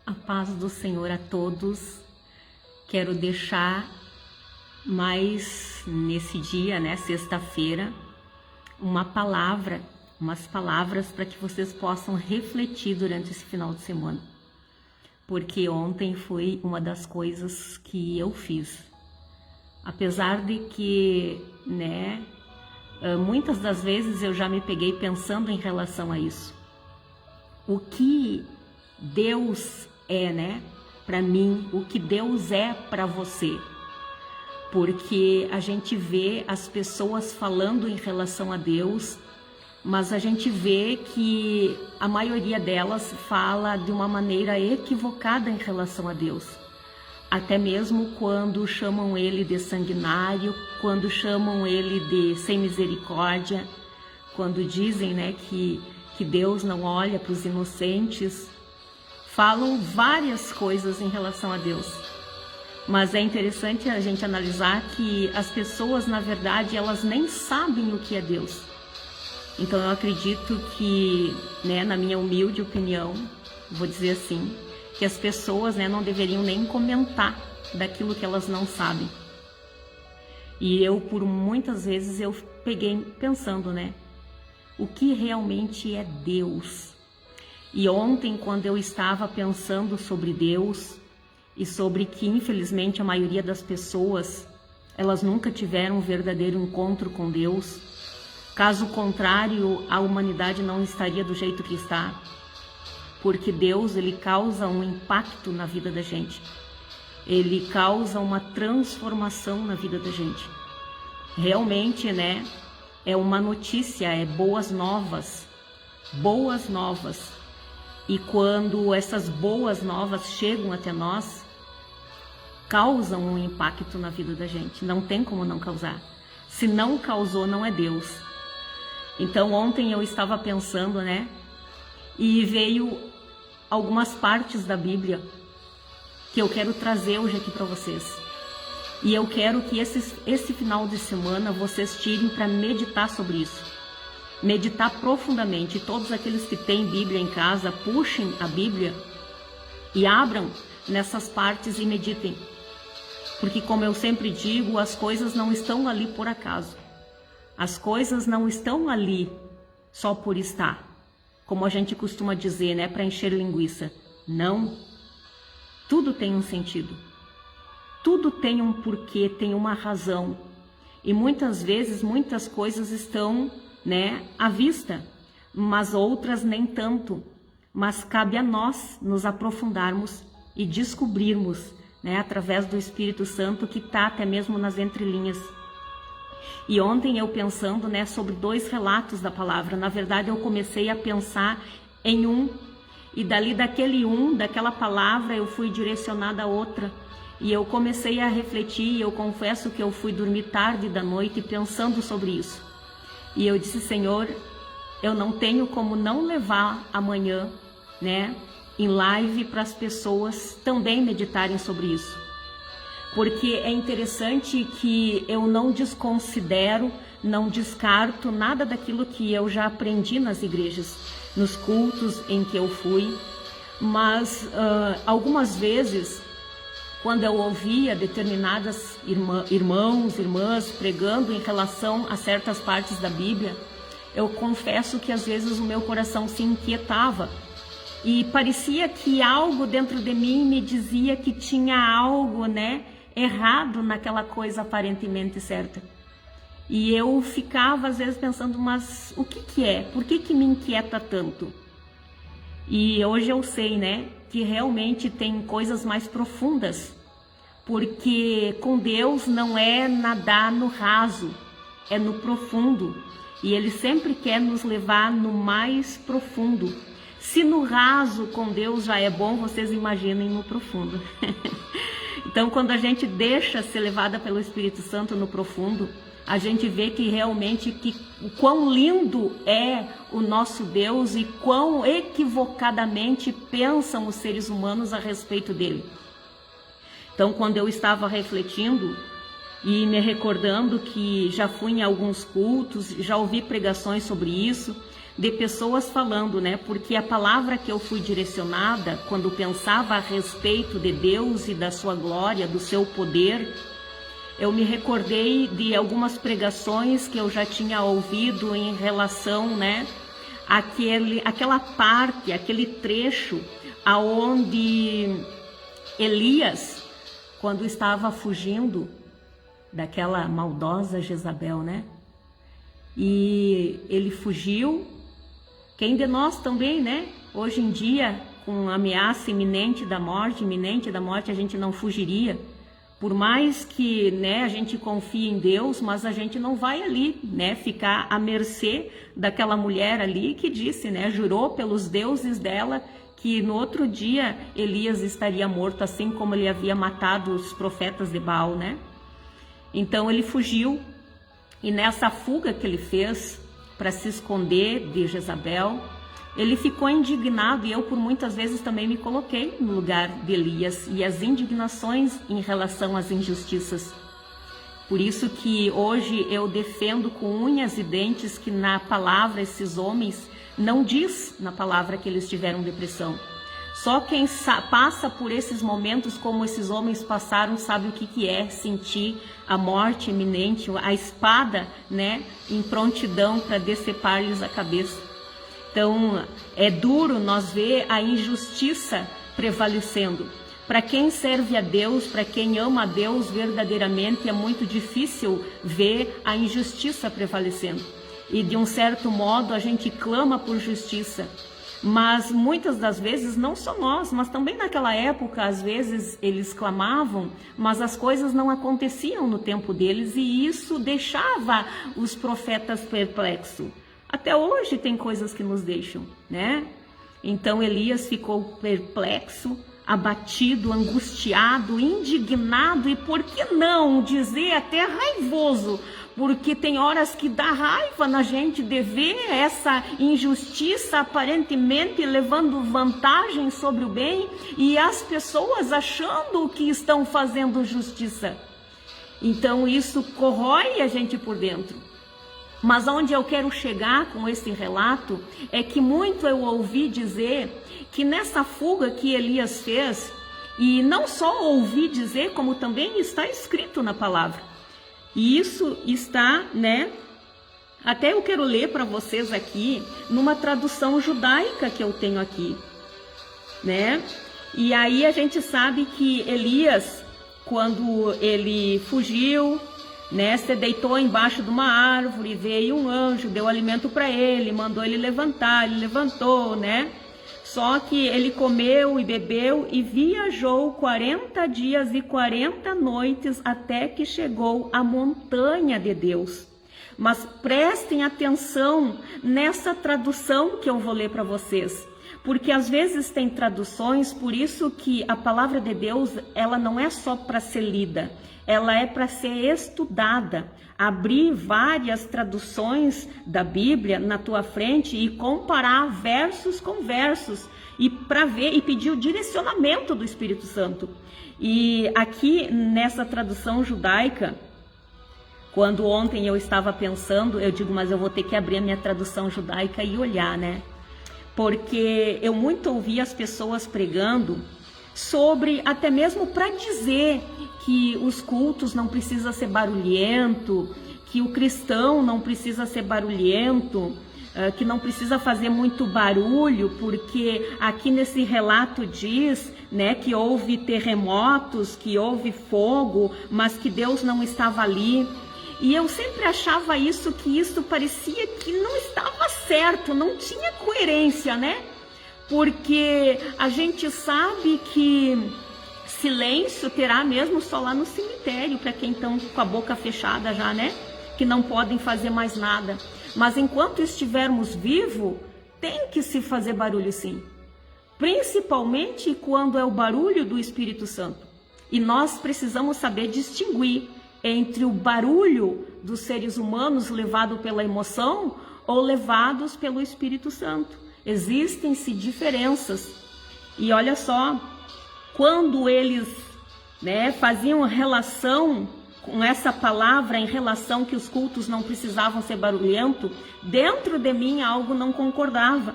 A paz do Senhor a todos. Quero deixar mais nesse dia, né, sexta-feira, umas palavras para que vocês possam refletir durante esse final de semana. Porque ontem foi uma das coisas que eu fiz. Apesar de que, né, muitas das vezes eu já me peguei pensando em relação a isso. O que Deus é, né, para mim, o que Deus é para você. Porque a gente vê as pessoas falando em relação a Deus, mas a gente vê que a maioria delas fala de uma maneira equivocada em relação a Deus. Até mesmo quando chamam ele de sanguinário, quando chamam ele de sem misericórdia, quando dizem, né, que Deus não olha para os inocentes, falam várias coisas em relação a Deus. Mas é interessante a gente analisar que as pessoas, na verdade, elas nem sabem o que é Deus. Então eu acredito que, né, na minha humilde opinião, vou dizer assim, que as pessoas, né, não deveriam nem comentar daquilo que elas não sabem. E eu, por muitas vezes, eu peguei pensando, né, o que realmente é Deus? E ontem, quando eu estava pensando sobre Deus e sobre que, infelizmente, a maioria das pessoas, elas nunca tiveram um verdadeiro encontro com Deus. Caso contrário, a humanidade não estaria do jeito que está. Porque Deus, ele causa um impacto na vida da gente. Ele causa uma transformação na vida da gente. Realmente, né, é uma notícia, é boas novas. Boas novas. E quando essas boas novas chegam até nós, causam um impacto na vida da gente. Não tem como não causar. Se não causou, não é Deus. Então ontem eu estava pensando, né, e veio algumas partes da Bíblia que eu quero trazer hoje aqui para vocês. E eu quero que esse final de semana vocês tirem para meditar sobre isso. Meditar profundamente. Todos aqueles que têm Bíblia em casa, puxem a Bíblia e abram nessas partes e meditem. Porque, como eu sempre digo, as coisas não estão ali por acaso. As coisas não estão ali só por estar. Como a gente costuma dizer, né, para encher linguiça. Não. Tudo tem um sentido. Tudo tem um porquê, tem uma razão. E muitas vezes, muitas coisas estão, né, à vista, mas outras nem tanto. Mas cabe a nós nos aprofundarmos e descobrirmos, né, através do Espírito Santo, que está até mesmo nas entrelinhas. E ontem eu pensando, né, sobre dois relatos da palavra, na verdade eu comecei a pensar em um, e daquela palavra eu fui direcionada a outra. E eu comecei a refletir, e eu confesso que eu fui dormir tarde da noite pensando sobre isso. E eu disse, Senhor, eu não tenho como não levar amanhã, né, em live para as pessoas também meditarem sobre isso. Porque é interessante que eu não desconsidero, não descarto nada daquilo que eu já aprendi nas igrejas, nos cultos em que eu fui. Mas algumas vezes, quando eu ouvia determinadas irmãs pregando em relação a certas partes da Bíblia, eu confesso que às vezes o meu coração se inquietava. E parecia que algo dentro de mim me dizia que tinha algo, né, errado naquela coisa aparentemente certa. E eu ficava às vezes pensando, mas o que é? Por que me inquieta tanto? E hoje eu sei, né, que realmente tem coisas mais profundas. Porque com Deus não é nadar no raso, é no profundo. E Ele sempre quer nos levar no mais profundo. Se no raso com Deus já é bom, vocês imaginem no profundo. Então, quando a gente deixa ser levada pelo Espírito Santo no profundo, a gente vê que realmente o quão lindo é o nosso Deus e quão equivocadamente pensam os seres humanos a respeito dele. Então, quando eu estava refletindo e me recordando que já fui em alguns cultos, já ouvi pregações sobre isso, de pessoas falando, né? Porque a palavra que eu fui direcionada quando pensava a respeito de Deus e da sua glória, do seu poder, eu me recordei de algumas pregações que eu já tinha ouvido em relação, né, aquela parte, aquele trecho aonde Elias, quando estava fugindo daquela maldosa Jezabel, né? E ele fugiu. Quem de nós também, né? Hoje em dia, com ameaça iminente da morte, a gente não fugiria. Por mais que, né, a gente confie em Deus, mas a gente não vai ali, né, ficar à mercê daquela mulher ali que disse, né, jurou pelos deuses dela que no outro dia Elias estaria morto, assim como ele havia matado os profetas de Baal, né? Então ele fugiu, e nessa fuga que ele fez para se esconder de Jezabel, ele ficou indignado, e eu por muitas vezes também me coloquei no lugar de Elias e as indignações em relação às injustiças. Por isso que hoje eu defendo com unhas e dentes que na palavra esses homens não diz na palavra que eles tiveram depressão. Só quem passa por esses momentos como esses homens passaram sabe o que é sentir a morte iminente, a espada, né, em prontidão para decepar-lhes a cabeça. Então, é duro nós ver a injustiça prevalecendo. Para quem serve a Deus, para quem ama a Deus verdadeiramente, é muito difícil ver a injustiça prevalecendo. E de um certo modo a gente clama por justiça. Mas muitas das vezes, não só nós, mas também naquela época, às vezes eles clamavam, mas as coisas não aconteciam no tempo deles, e isso deixava os profetas perplexos. Até hoje tem coisas que nos deixam, né? Então Elias ficou perplexo, abatido, angustiado, indignado, e por que não dizer até raivoso, porque tem horas que dá raiva na gente de ver essa injustiça aparentemente levando vantagem sobre o bem e as pessoas achando que estão fazendo justiça. Então isso corrói a gente por dentro. Mas onde eu quero chegar com esse relato é que muito eu ouvi dizer que nessa fuga que Elias fez, e não só ouvi dizer, como também está escrito na palavra. E isso está, né? Até eu quero ler para vocês aqui, numa tradução judaica que eu tenho aqui, né? E aí a gente sabe que Elias, quando ele fugiu, né, se deitou embaixo de uma árvore, veio um anjo, deu alimento para ele, mandou ele levantar, ele levantou, né? Só que ele comeu e bebeu e viajou 40 dias e 40 noites até que chegou à montanha de Deus. Mas prestem atenção nessa tradução que eu vou ler para vocês, porque às vezes tem traduções, por isso que a palavra de Deus, ela não é só para ser lida, ela é para ser estudada. Abrir várias traduções da Bíblia na tua frente e comparar versos com versos, e para ver e pedir o direcionamento do Espírito Santo. E aqui nessa tradução judaica, quando ontem eu estava pensando, eu digo, mas eu vou ter que abrir a minha tradução judaica e olhar, né? Porque eu muito ouvi as pessoas pregando sobre, até mesmo para dizer que os cultos não precisam ser barulhento, que o cristão não precisa ser barulhento, que não precisa fazer muito barulho, porque aqui nesse relato diz, né, que houve terremotos, que houve fogo, mas que Deus não estava ali. E eu sempre achava isso, que isso parecia que não estava certo, não tinha coerência, né? Porque a gente sabe que silêncio terá mesmo só lá no cemitério, para quem estão com a boca fechada já, né? Que não podem fazer mais nada. Mas enquanto estivermos vivos, tem que se fazer barulho sim. Principalmente quando é o barulho do Espírito Santo. E nós precisamos saber distinguir entre o barulho dos seres humanos levado pela emoção ou levados pelo Espírito Santo. Existem-se diferenças. E olha só, quando eles, né, faziam relação com essa palavra em relação que os cultos não precisavam ser barulhentos, dentro de mim algo não concordava.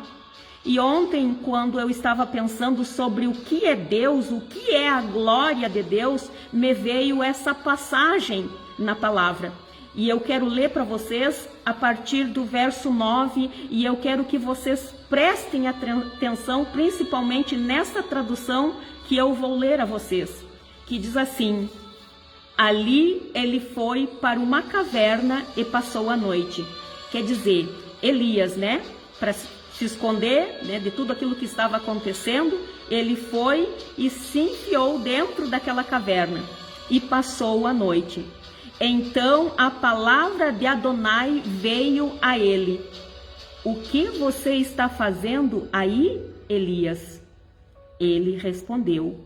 E ontem, quando eu estava pensando sobre o que é Deus, o que é a glória de Deus, me veio essa passagem na palavra. E eu quero ler para vocês a partir do verso 9, e eu quero que vocês prestem atenção, principalmente nessa tradução que eu vou ler a vocês, que diz assim: ali ele foi para uma caverna e passou a noite. Quer dizer, Elias, né, para se esconder, né, de tudo aquilo que estava acontecendo, ele foi e se enfiou dentro daquela caverna e passou a noite. Então a palavra de Adonai veio a ele: o que você está fazendo aí, Elias? Ele respondeu: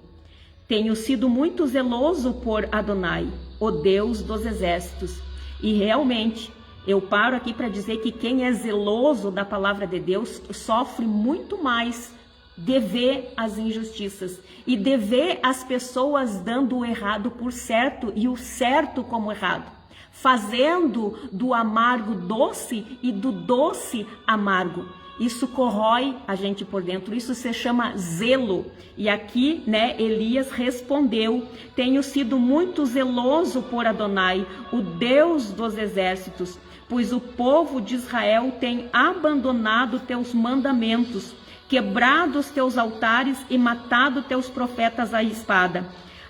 tenho sido muito zeloso por Adonai, o Deus dos exércitos. E realmente, eu paro aqui para dizer que quem é zeloso da palavra de Deus sofre muito mais de ver as injustiças e de ver as pessoas dando o errado por certo e o certo como errado, fazendo do amargo doce e do doce amargo. Isso corrói a gente por dentro, isso se chama zelo. E aqui, né, Elias respondeu: tenho sido muito zeloso por Adonai, o Deus dos exércitos, pois o povo de Israel tem abandonado teus mandamentos, quebrado os teus altares e matado teus profetas à espada.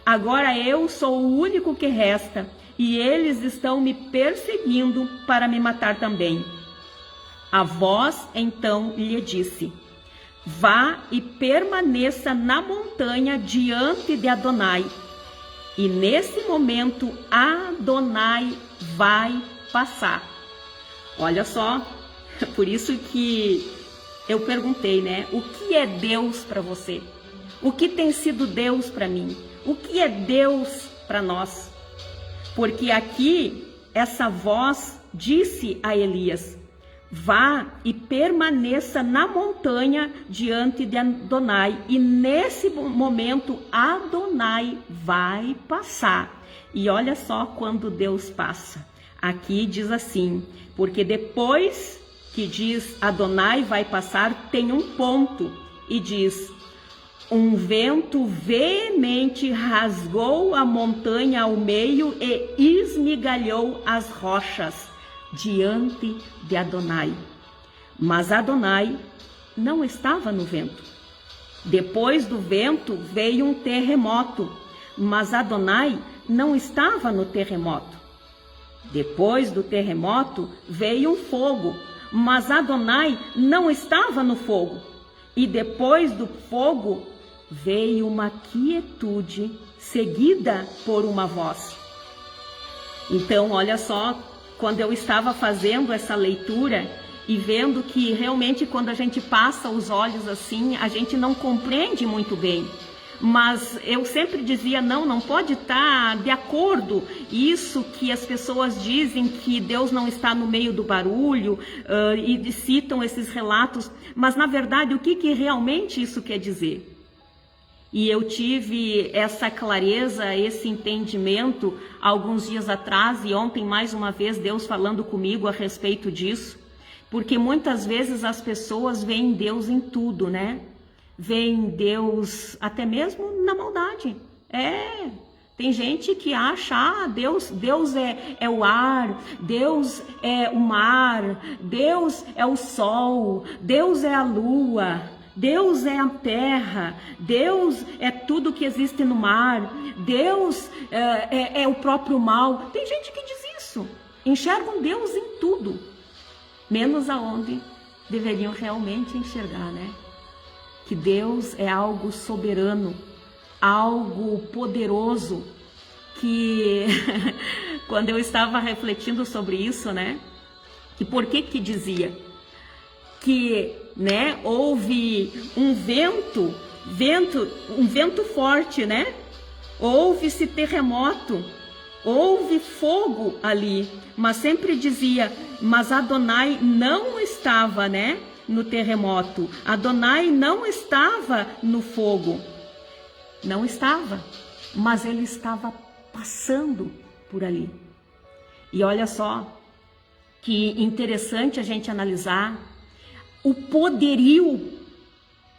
Agora eu sou o único que resta, e eles estão me perseguindo para me matar também. A voz então lhe disse: vá e permaneça na montanha diante de Adonai. E nesse momento Adonai vai passar. Olha só, por isso que eu perguntei, né? O que é Deus para você? O que tem sido Deus para mim? O que é Deus para nós? Porque aqui essa voz disse a Elias: vá e permaneça na montanha diante de Adonai. E nesse momento Adonai vai passar. E olha só quando Deus passa. Aqui diz assim, porque depois que diz Adonai vai passar, tem um ponto e diz: um vento veemente rasgou a montanha ao meio e esmigalhou as rochas diante de Adonai. Mas Adonai não estava no vento. Depois do vento veio um terremoto, mas Adonai não estava no terremoto. Depois do terremoto veio um fogo, mas Adonai não estava no fogo. E depois do fogo veio uma quietude seguida por uma voz. Então, olha só, quando eu estava fazendo essa leitura e vendo que realmente quando a gente passa os olhos assim, a gente não compreende muito bem. Mas eu sempre dizia, não pode estar de acordo isso que as pessoas dizem que Deus não está no meio do barulho e citam esses relatos. Mas na verdade, o que realmente isso quer dizer? E eu tive essa clareza, esse entendimento alguns dias atrás e ontem mais uma vez Deus falando comigo a respeito disso. Porque muitas vezes as pessoas veem Deus em tudo, né? Veem Deus até mesmo na maldade. Tem gente que acha, Deus é o ar, Deus é o mar, Deus é o sol, Deus é a lua, Deus é a terra, Deus é tudo que existe no mar, Deus é o próprio mal. Tem gente que diz isso, enxergam Deus em tudo, menos aonde deveriam realmente enxergar, né? Que Deus é algo soberano, algo poderoso, que quando eu estava refletindo sobre isso, né? E por que dizia que, né, houve um vento forte, né? Houve-se terremoto, houve fogo ali, mas sempre dizia, mas Adonai não estava, né, no terremoto, Adonai não estava no fogo, não estava, mas ele estava passando por ali. E olha só que interessante a gente analisar o poderio.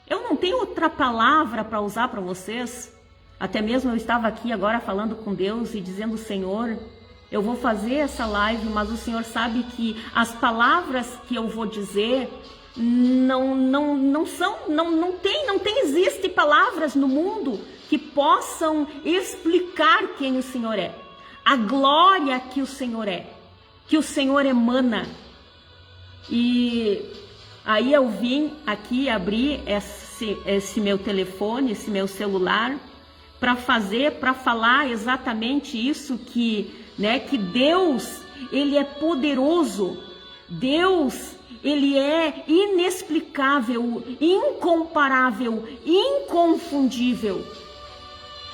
Eu não tenho outra palavra para usar para vocês. Até mesmo eu estava aqui agora falando com Deus e dizendo: Senhor, eu vou fazer essa live, mas o Senhor sabe que as palavras que eu vou dizer não existe palavras no mundo que possam explicar quem o Senhor é, a glória que o Senhor é, que o Senhor emana. E aí eu vim aqui abrir esse meu telefone, esse meu celular, para falar exatamente isso, que Deus, Ele é poderoso, Deus, Ele é inexplicável, incomparável, inconfundível.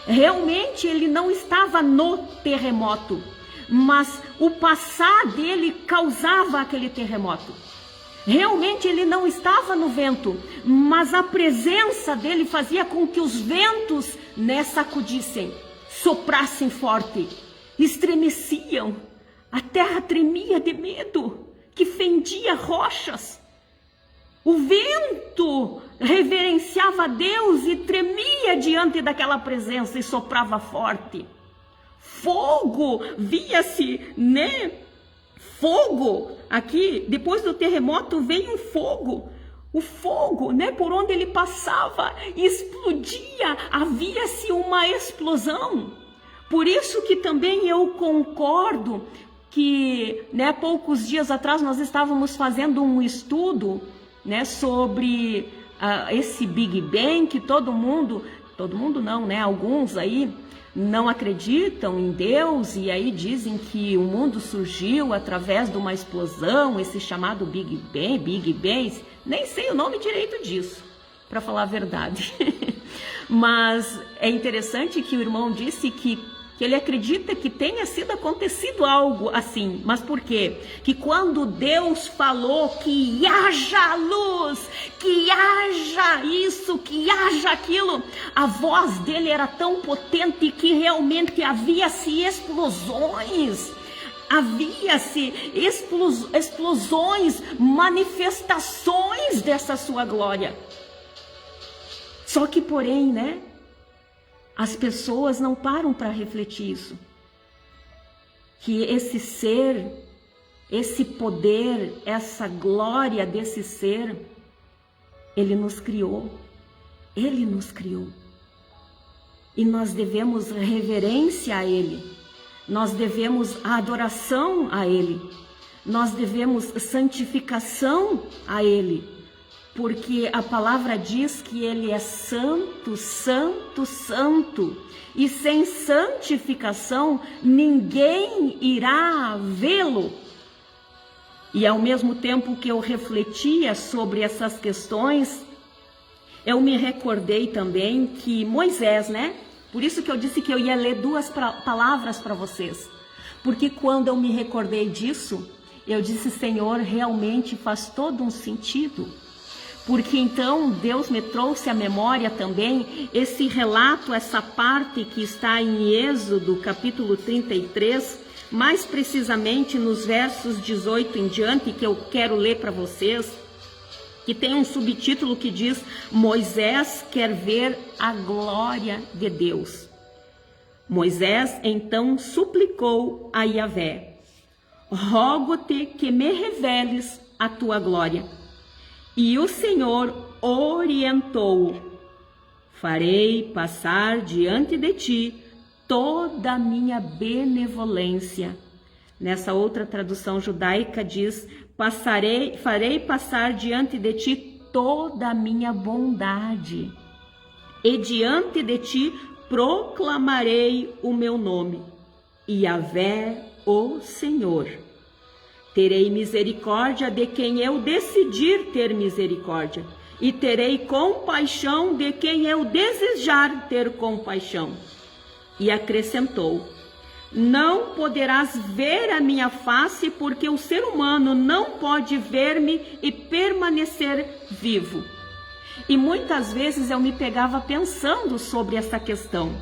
Realmente Ele não estava no terremoto, mas o passar dele causava aquele terremoto. Realmente Ele não estava no vento, mas a presença dele fazia com que os ventos sacudissem, soprassem forte, estremeciam, a terra tremia de medo, que fendia rochas. O vento reverenciava a Deus e tremia diante daquela presença e soprava forte. Fogo, via-se, Fogo, aqui, depois do terremoto veio um fogo. O fogo, por onde ele passava, explodia, havia-se uma explosão. Por isso que também eu concordo que, poucos dias atrás nós estávamos fazendo um estudo, sobre esse Big Bang, que todo mundo não, alguns aí não acreditam em Deus e aí dizem que o mundo surgiu através de uma explosão, esse chamado Big Bang, nem sei o nome direito disso, para falar a verdade. Mas é interessante que o irmão disse que ele acredita que tenha sido acontecido algo assim. Mas por quê? Que quando Deus falou que haja luz, que haja isso, que haja aquilo, a voz dele era tão potente que realmente havia-se explosões. Havia-se explosões, manifestações dessa sua glória. Só que porém, as pessoas não param para refletir isso. Que esse ser, esse poder, essa glória desse ser, ele nos criou. Ele nos criou. E nós devemos reverência a ele. Nós devemos adoração a ele. Nós devemos santificação a ele. Porque a palavra diz que ele é santo, santo, santo. E sem santificação, ninguém irá vê-lo. E ao mesmo tempo que eu refletia sobre essas questões, eu me recordei também que Moisés, Por isso que eu disse que eu ia ler duas palavras para vocês. Porque quando eu me recordei disso, eu disse: Senhor, realmente faz todo um sentido. Porque então Deus me trouxe à memória também esse relato, essa parte que está em Êxodo, capítulo 33, mais precisamente nos versos 18 em diante, que eu quero ler para vocês, que tem um subtítulo que diz: Moisés quer ver a glória de Deus. Moisés então suplicou a Yahvé: rogo-te que me reveles a tua glória. E o Senhor orientou-o: farei passar diante de ti toda a minha benevolência. Nessa outra tradução judaica diz: farei passar diante de ti toda a minha bondade. E diante de ti proclamarei o meu nome, Yahvé, o Senhor. Terei misericórdia de quem eu decidir ter misericórdia, e terei compaixão de quem eu desejar ter compaixão. E acrescentou: não poderás ver a minha face, porque o ser humano não pode ver-me e permanecer vivo. E muitas vezes eu me pegava pensando sobre essa questão.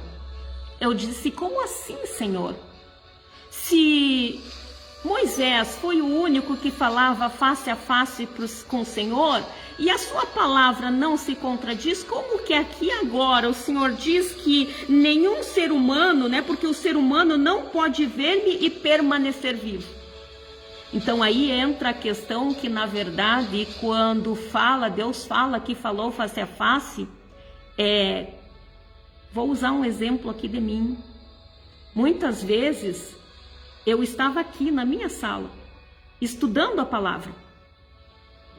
Eu disse: como assim, Senhor? Se Moisés foi o único que falava face a face com o Senhor, e a sua palavra não se contradiz, como que aqui agora o Senhor diz que nenhum ser humano, né, porque o ser humano não pode ver-me e permanecer vivo? Então aí entra a questão que, na verdade, quando Deus fala que falou face a face, vou usar um exemplo aqui de mim. Muitas vezes eu estava aqui na minha sala, estudando a palavra.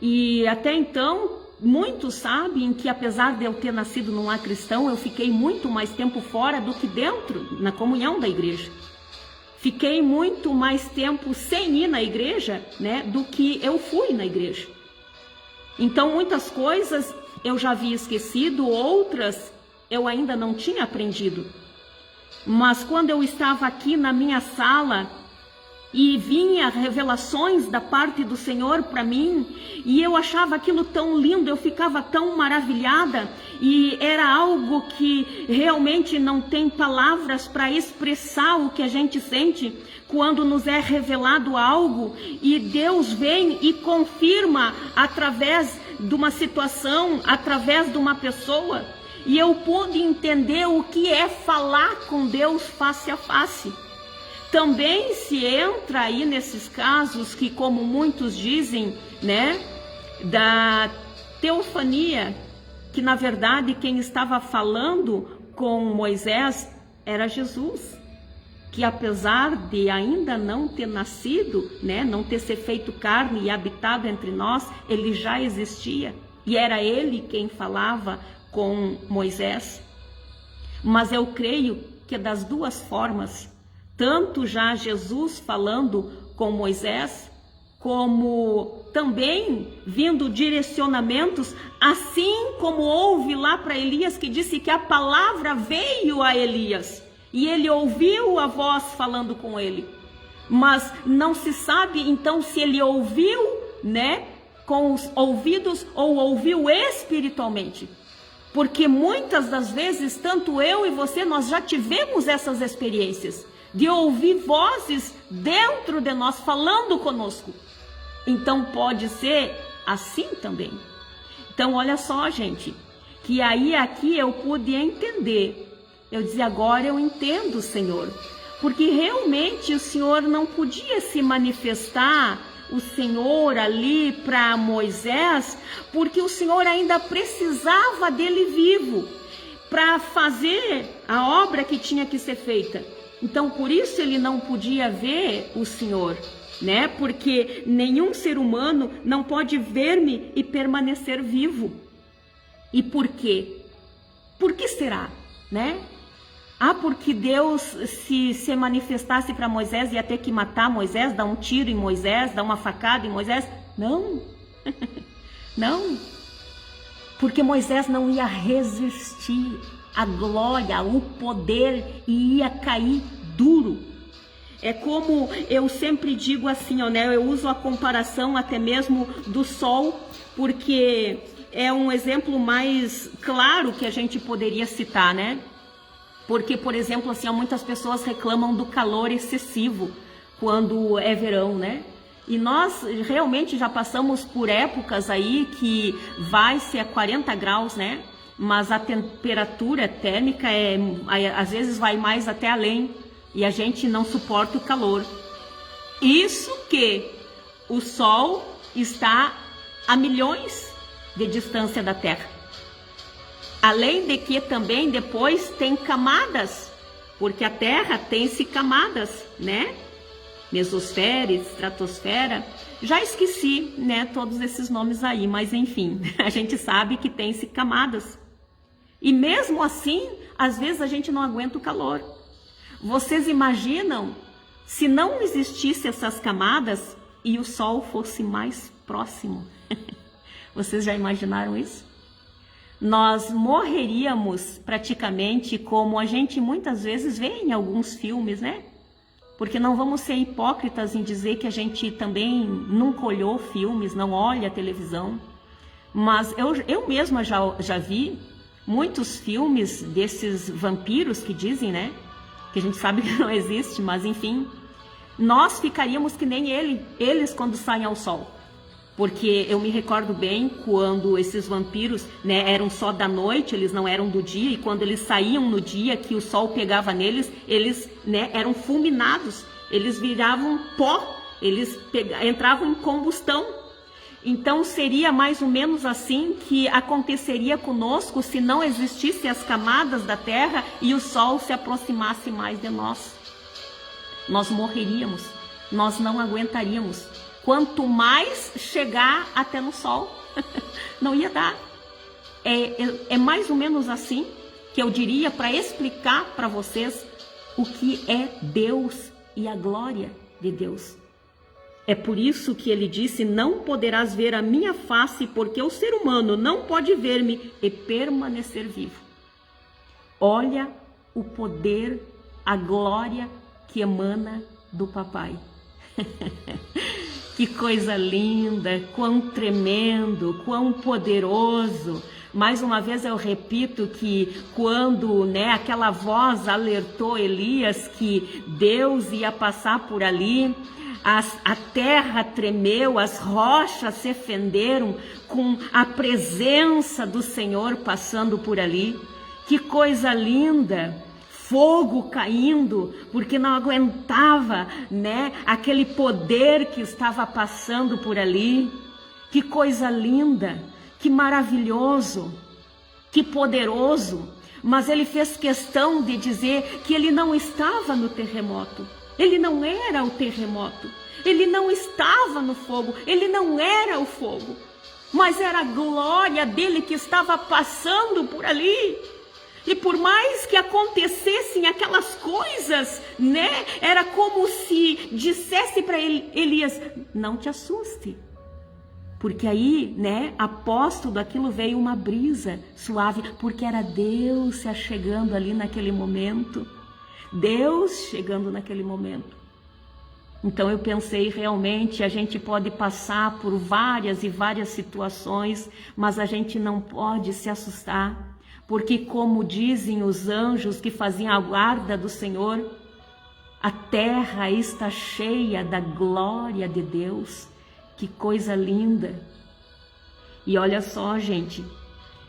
E até então, muitos sabem que, apesar de eu ter nascido num lar cristão, eu fiquei muito mais tempo fora do que dentro, na comunhão da igreja. Fiquei muito mais tempo sem ir na igreja, né, do que eu fui na igreja. Então, muitas coisas eu já havia esquecido, outras eu ainda não tinha aprendido. Mas quando eu estava aqui na minha sala e vinha revelações da parte do Senhor para mim, e eu achava aquilo tão lindo, eu ficava tão maravilhada, e era algo que realmente não tem palavras para expressar o que a gente sente quando nos é revelado algo, e Deus vem e confirma através de uma situação, através de uma pessoa, e eu pude entender o que é falar com Deus face a face. Também se entra aí nesses casos que, como muitos dizem, né, da teofania, que na verdade quem estava falando com Moisés era Jesus, que apesar de ainda não ter nascido, né, não ter se feito carne e habitado entre nós, ele já existia, e era ele quem falava com Moisés. Mas eu creio que das duas formas, tanto já Jesus falando com Moisés, como também vindo direcionamentos, assim como houve lá para Elias, que disse que a palavra veio a Elias, e ele ouviu a voz falando com ele. Mas não se sabe então se ele ouviu, né, com os ouvidos ou ouviu espiritualmente. Porque muitas das vezes, tanto eu e você, nós já tivemos essas experiências de ouvir vozes dentro de nós falando conosco. Então pode ser assim também. Então olha só, gente, que aí aqui eu pude entender. Eu dizia, agora eu entendo, Senhor, porque realmente o Senhor não podia se manifestar, o Senhor ali para Moisés, porque o Senhor ainda precisava dele vivo para fazer a obra que tinha que ser feita. Então, por isso ele não podia ver o Senhor, né? Porque nenhum ser humano não pode ver-me e permanecer vivo. E por quê? Por que será, né? Porque Deus, se manifestasse para Moisés, ia ter que matar Moisés, dar um tiro em Moisés, dar uma facada em Moisés? Não, não. Porque Moisés não ia resistir à glória, o poder, e ia cair duro. É como eu sempre digo assim, né? Eu uso a comparação até mesmo do sol, porque é um exemplo mais claro que a gente poderia citar, né? Porque, por exemplo, assim, muitas pessoas reclamam do calor excessivo quando é verão, né? E nós realmente já passamos por épocas aí que vai ser a 40 graus, né? Mas a temperatura térmica às vezes vai mais até além e a gente não suporta o calor. Isso que o Sol está a milhões de distância da Terra. Além de que também depois tem camadas, porque a Terra tem-se camadas, né? Mesosfera, estratosfera, já esqueci, né, todos esses nomes aí, mas enfim, a gente sabe que tem-se camadas. E mesmo assim, às vezes a gente não aguenta o calor. Vocês imaginam se não existisse essas camadas e o Sol fosse mais próximo? Vocês já imaginaram isso? Nós morreríamos praticamente, como a gente muitas vezes vê em alguns filmes, né? Porque não vamos ser hipócritas em dizer que a gente também nunca olhou filmes, não olha televisão. Mas eu mesma já vi muitos filmes desses vampiros que dizem, né? Que a gente sabe que não existe, mas enfim. nós ficaríamos que nem eles quando saem ao sol. Porque eu me recordo bem quando esses vampiros, né, eram só da noite, eles não eram do dia, e quando eles saíam no dia que o sol pegava neles, eles, né, eram fulminados, eles viravam pó, eles entravam em combustão. Então seria mais ou menos assim que aconteceria conosco se não existissem as camadas da terra e o sol se aproximasse mais de nós. Nós morreríamos, nós não aguentaríamos. Quanto mais chegar até no sol, não ia dar. É mais ou menos assim que eu diria para explicar para vocês o que é Deus e a glória de Deus. É por isso que ele disse: não poderás ver a minha face, porque o ser humano não pode ver-me e permanecer vivo. Olha o poder, a glória que emana do papai. Que coisa linda, quão tremendo, quão poderoso. Mais uma vez eu repito que quando, né, aquela voz alertou Elias que Deus ia passar por ali, a terra tremeu, as rochas se fenderam com a presença do Senhor passando por ali. Que coisa linda! Fogo caindo, porque não aguentava, né, aquele poder que estava passando por ali. Que coisa linda, que maravilhoso, que poderoso. Mas ele fez questão de dizer que ele não estava no terremoto, ele não era o terremoto, ele não estava no fogo, ele não era o fogo, mas era a glória dele que estava passando por ali. E por mais que acontecessem aquelas coisas, né, era como se dissesse para Elias: não te assuste. Porque aí, né, após tudo aquilo veio uma brisa suave, porque era Deus se achegando ali naquele momento. Deus chegando naquele momento. Então eu pensei, realmente a gente pode passar por várias e várias situações, mas a gente não pode se assustar. Porque como dizem os anjos que faziam a guarda do Senhor, a terra está cheia da glória de Deus. Que coisa linda! E olha só, gente,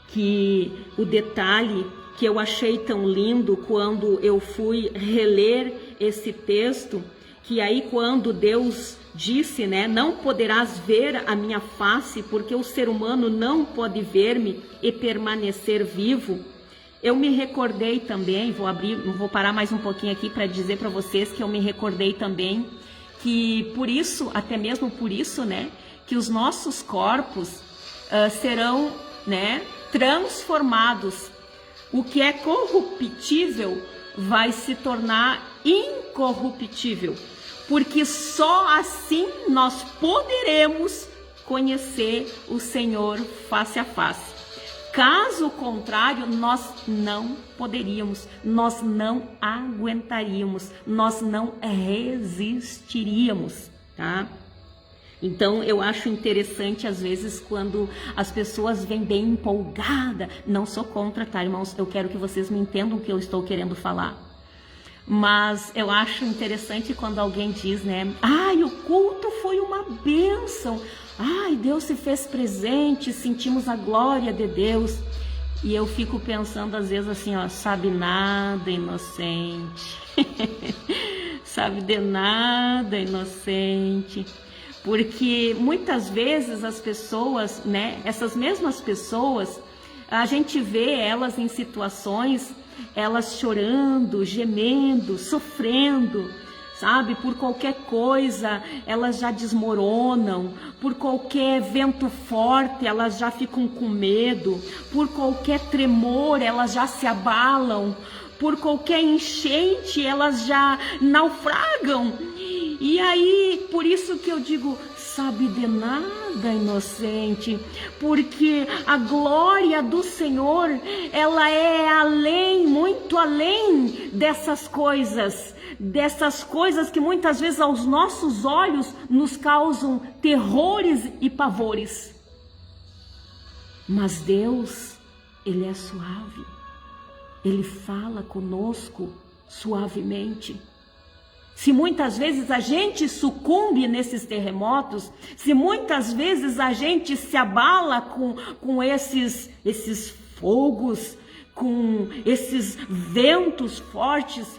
que o detalhe que eu achei tão lindo quando eu fui reler esse texto, que aí quando Deus disse, né, não poderás ver a minha face, porque o ser humano não pode ver-me e permanecer vivo. Eu me recordei também, vou parar mais um pouquinho aqui para dizer para vocês que eu me recordei também que por isso, até mesmo por isso, né, que os nossos corpos serão, né, transformados. O que é corruptível vai se tornar incorruptível. Porque só assim nós poderemos conhecer o Senhor face a face. Caso contrário, nós não poderíamos, nós não aguentaríamos, nós não resistiríamos, tá? Então eu acho interessante às vezes quando as pessoas vêm bem empolgadas. Não sou contra, tá, irmãos? Eu quero que vocês me entendam o que eu estou querendo falar. Mas eu acho interessante quando alguém diz, né? Ai, o culto foi uma bênção. Ai, Deus se fez presente, sentimos a glória de Deus. E eu fico pensando às vezes assim, ó, sabe nada, inocente. Sabe de nada, inocente. Porque muitas vezes as pessoas, né? Essas mesmas pessoas, a gente vê elas em situações, elas chorando, gemendo, sofrendo, sabe? Por qualquer coisa, elas já desmoronam. Por qualquer vento forte, elas já ficam com medo. Por qualquer tremor, elas já se abalam. Por qualquer enchente, elas já naufragam. E aí, por isso que eu digo, sabe de nada, inocente, porque a glória do Senhor, ela é além, muito além dessas coisas que muitas vezes aos nossos olhos nos causam terrores e pavores. Mas Deus, Ele é suave, Ele fala conosco suavemente. se muitas vezes a gente sucumbe nesses terremotos, se muitas vezes a gente se abala com esses fogos, com esses ventos fortes,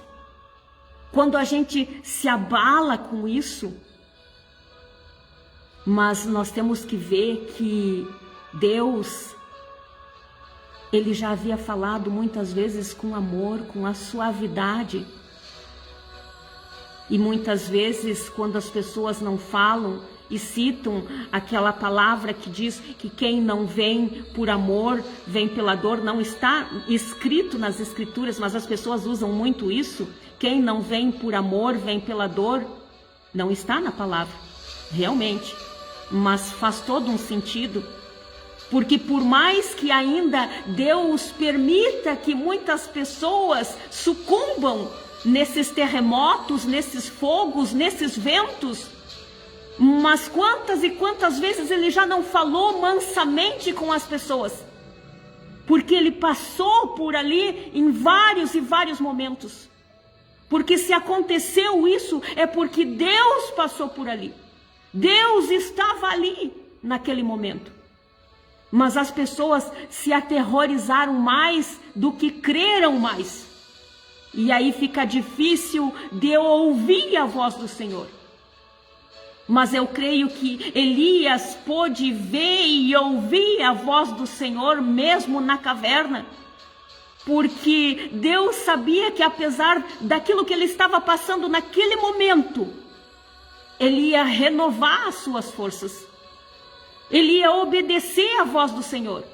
quando a gente se abala com isso, mas nós temos que ver que Deus, Ele já havia falado muitas vezes com amor, com a suavidade. E muitas vezes, quando as pessoas não falam e citam aquela palavra que diz que quem não vem por amor, vem pela dor, não está escrito nas Escrituras, mas as pessoas usam muito isso. Quem não vem por amor, vem pela dor. Não está na palavra, realmente. Mas faz todo um sentido. Porque por mais que ainda Deus permita que muitas pessoas sucumbam nesses terremotos, nesses fogos, nesses ventos, mas quantas e quantas vezes Ele já não falou mansamente com as pessoas, porque Ele passou por ali em vários e vários momentos, porque se aconteceu isso é porque Deus passou por ali, Deus estava ali naquele momento, mas as pessoas se aterrorizaram mais do que creram mais. E aí fica difícil de eu ouvir a voz do Senhor. Mas eu creio que Elias pôde ver e ouvir a voz do Senhor mesmo na caverna. Porque Deus sabia que apesar daquilo que ele estava passando naquele momento, ele ia renovar as suas forças. Ele ia obedecer à voz do Senhor.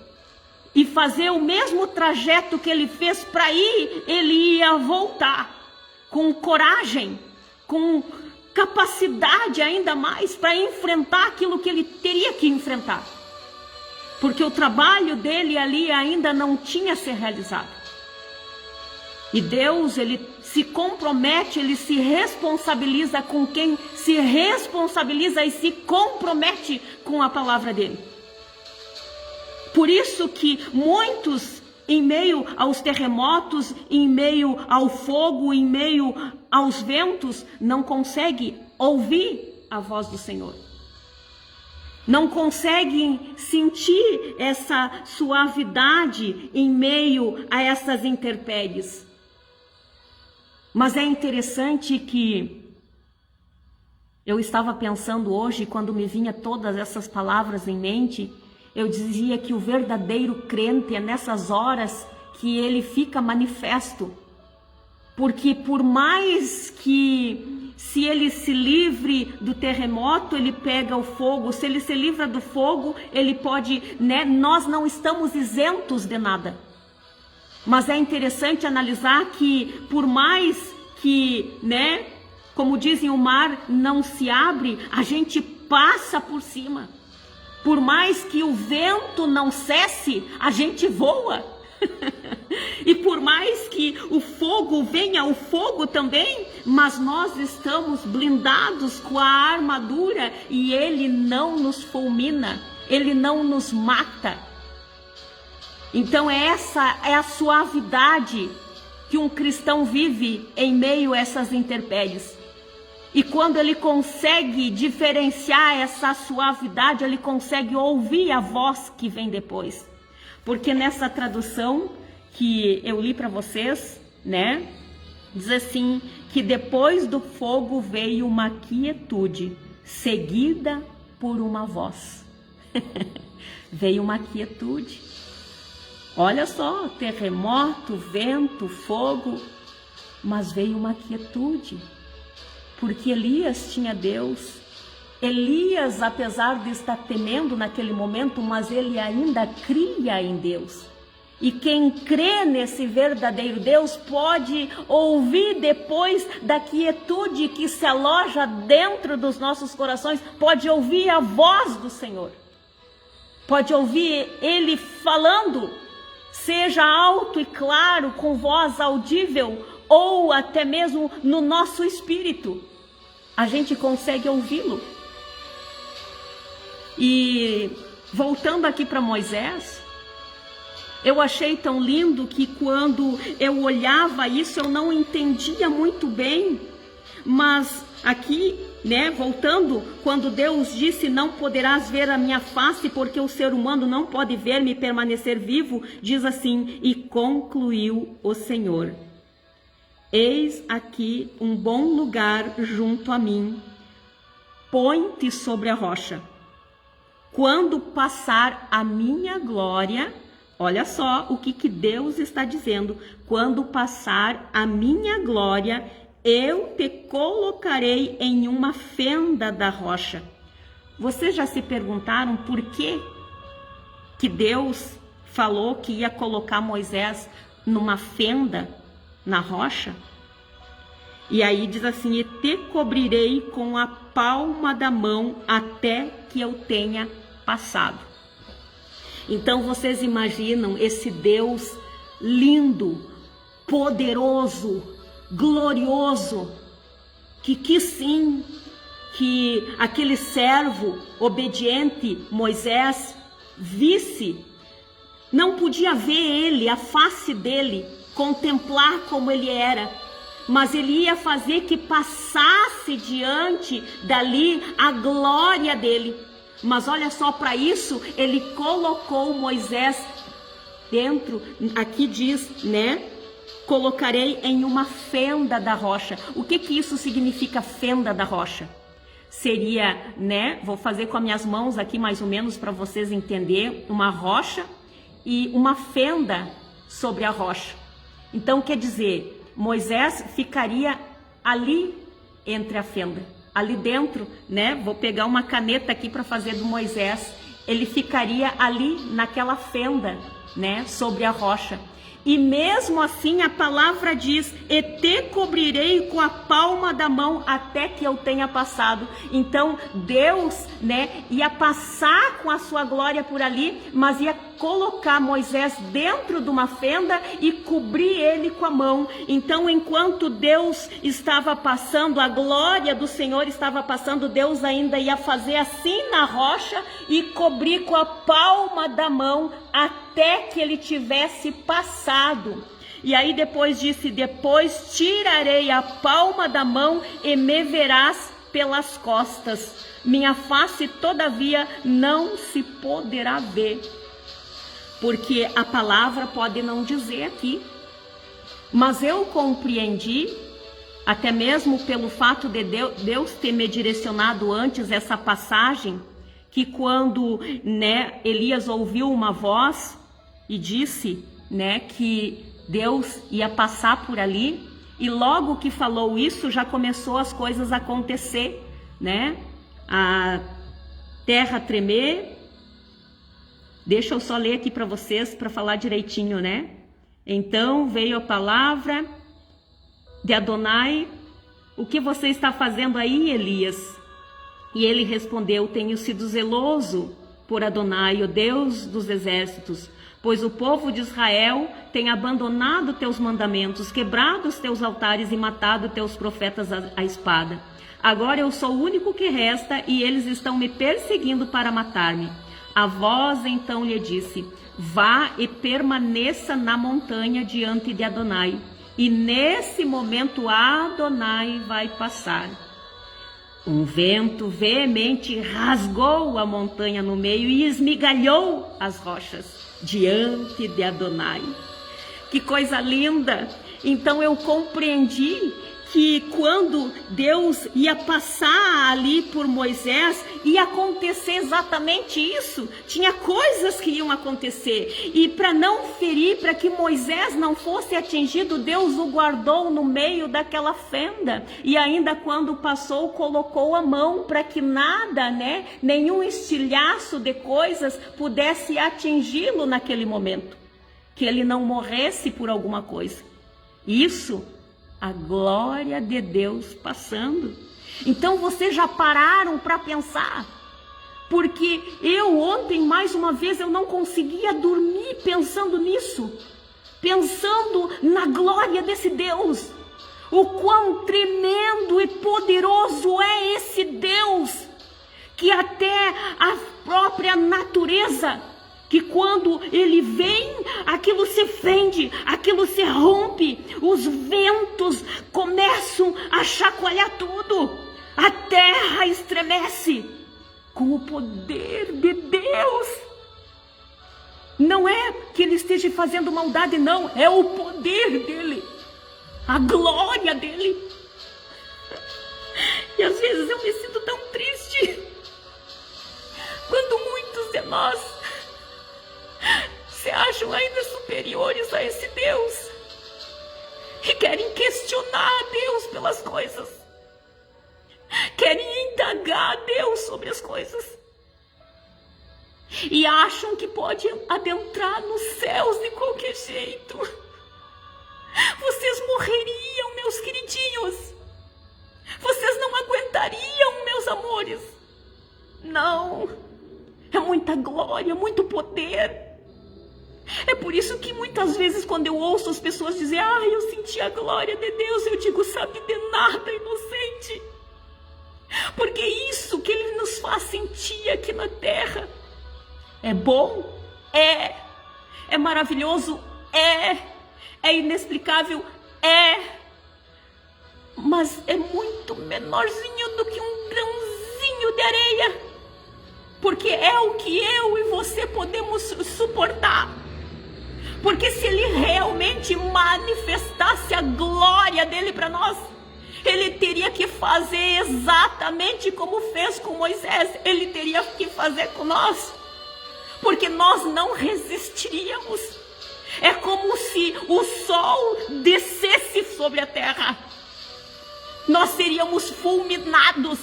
E fazer o mesmo trajeto que ele fez para ir, ele ia voltar com coragem, com capacidade ainda mais para enfrentar aquilo que ele teria que enfrentar. Porque o trabalho dele ali ainda não tinha se realizado. E Deus, ele se compromete, ele se responsabiliza com quem se responsabiliza e se compromete com a palavra dele. Por isso que muitos, em meio aos terremotos, em meio ao fogo, em meio aos ventos, não conseguem ouvir a voz do Senhor. Não conseguem sentir essa suavidade em meio a essas intempéries. Mas é interessante que eu estava pensando hoje, quando me vinha todas essas palavras em mente, eu dizia que o verdadeiro crente é nessas horas que ele fica manifesto. Porque por mais que se ele se livre do terremoto, ele pega o fogo. Se ele se livra do fogo, ele pode, né? Nós não estamos isentos de nada. Mas é interessante analisar que por mais que, né? Como dizem, o mar não se abre, a gente passa por cima. Por mais que o vento não cesse, a gente voa. E por mais que o fogo venha, o fogo também, mas nós estamos blindados com a armadura e ele não nos fulmina, ele não nos mata. Então essa é a suavidade que um cristão vive em meio a essas intempéries. E quando ele consegue diferenciar essa suavidade, ele consegue ouvir a voz que vem depois. Porque nessa tradução que eu li para vocês, né, diz assim, que depois do fogo veio uma quietude, seguida por uma voz. Veio uma quietude. Olha só, terremoto, vento, fogo, mas veio uma quietude. Porque Elias tinha Deus. Elias, apesar de estar temendo naquele momento, mas ele ainda cria em Deus. E quem crê nesse verdadeiro Deus pode ouvir depois da quietude que se aloja dentro dos nossos corações, pode ouvir a voz do Senhor. Pode ouvir Ele falando, seja alto e claro, com voz audível, ou até mesmo no nosso espírito, a gente consegue ouvi-lo. E voltando aqui para Moisés, eu achei tão lindo que quando eu olhava isso eu não entendia muito bem, Mas aqui, né, voltando, quando Deus disse, não poderás ver a minha face, porque o ser humano não pode ver-me e permanecer vivo, diz assim, e concluiu o Senhor, eis aqui um bom lugar junto a mim, põe-te sobre a rocha. Quando passar a minha glória, olha só o que Deus está dizendo, quando passar a minha glória, eu te colocarei em uma fenda da rocha. Vocês já se perguntaram por que Deus falou que ia colocar Moisés numa fenda na rocha? E aí diz assim, e te cobrirei com a palma da mão até que eu tenha passado. Então vocês imaginam esse Deus lindo, poderoso, glorioso, que quis sim que aquele servo obediente, Moisés, visse, não podia ver ele, a face dele, contemplar como ele era, mas ele ia fazer que passasse diante dali a glória dele. Mas olha só, para isso ele colocou Moisés dentro, aqui diz, né? Colocarei em uma fenda da rocha. O que isso significa, fenda da rocha? Seria, né? Vou fazer com as minhas mãos aqui mais ou menos para vocês entenderem, uma rocha e uma fenda sobre a rocha. Então quer dizer, Moisés ficaria ali entre a fenda, ali dentro, né? Vou pegar uma caneta aqui para fazer do Moisés. Ele ficaria ali naquela fenda, né? Sobre a rocha. E mesmo assim a palavra diz, e te cobrirei com a palma da mão até que eu tenha passado. Então Deus, né, ia passar com a sua glória por ali, mas ia colocar Moisés dentro de uma fenda e cobrir ele com a mão. Então enquanto Deus estava passando, a glória do Senhor estava passando, Deus ainda ia fazer assim na rocha e cobrir com a palma da mão até que ele tivesse passado. E aí depois disse, depois tirarei a palma da mão e me verás pelas costas. Minha face todavia não se poderá ver. Porque a palavra pode não dizer aqui, mas eu compreendi, até mesmo pelo fato de Deus ter me direcionado antes essa passagem, que quando, né, Elias ouviu uma voz e disse, né, que Deus ia passar por ali, e logo que falou isso, já começou as coisas a acontecer, né, a terra tremer. Deixa eu só ler aqui para vocês, para falar direitinho, né? Então veio a palavra de Adonai, o que você está fazendo aí, Elias? E ele respondeu, tenho sido zeloso por Adonai, o Deus dos exércitos, pois o povo de Israel tem abandonado teus mandamentos, quebrado os teus altares e matado teus profetas à espada. Agora eu sou o único que resta e eles estão me perseguindo para matar-me. A voz então lhe disse, vá e permaneça na montanha diante de Adonai. E nesse momento Adonai vai passar. Um vento veemente rasgou a montanha no meio e esmigalhou as rochas diante de Adonai. Que coisa linda! Então eu compreendi que quando Deus ia passar ali por Moisés, ia acontecer exatamente isso. Tinha coisas que iam acontecer. E para não ferir, para que Moisés não fosse atingido, Deus o guardou no meio daquela fenda. E ainda quando passou, colocou a mão para que nada, né, nenhum estilhaço de coisas pudesse atingi-lo naquele momento. Que ele não morresse por alguma coisa. Isso, a glória de Deus passando. Então vocês já pararam para pensar? Porque eu ontem, mais uma vez, eu não conseguia dormir pensando nisso. Pensando na glória desse Deus. O quão tremendo e poderoso é esse Deus. Que até a própria natureza que quando ele vem, aquilo se fende, aquilo se rompe, os ventos começam a chacoalhar tudo, a terra estremece com o poder de Deus. Não é que ele esteja fazendo maldade, não, é o poder dele, a glória dele. E às vezes eu me sinto tão triste quando muitos de nós se acham ainda superiores a esse Deus e querem questionar a Deus pelas coisas, querem indagar a Deus sobre as coisas e acham que pode adentrar nos céus de qualquer jeito. Vocês morreriam, meus queridinhos, vocês não aguentariam, meus amores. Não, é muita glória, muito poder. É por isso que muitas vezes quando eu ouço as pessoas dizer: eu senti a glória de Deus, eu digo: sabe de nada, inocente. Porque isso que Ele nos faz sentir aqui na terra é bom, é maravilhoso, é inexplicável, mas é muito menorzinho do que um grãozinho de areia, porque é o que eu e você podemos suportar. Porque se Ele realmente manifestasse a glória dele para nós, Ele teria que fazer exatamente como fez com Moisés, Ele teria que fazer com nós, porque nós não resistiríamos. É como se o sol descesse sobre a terra, nós seríamos fulminados.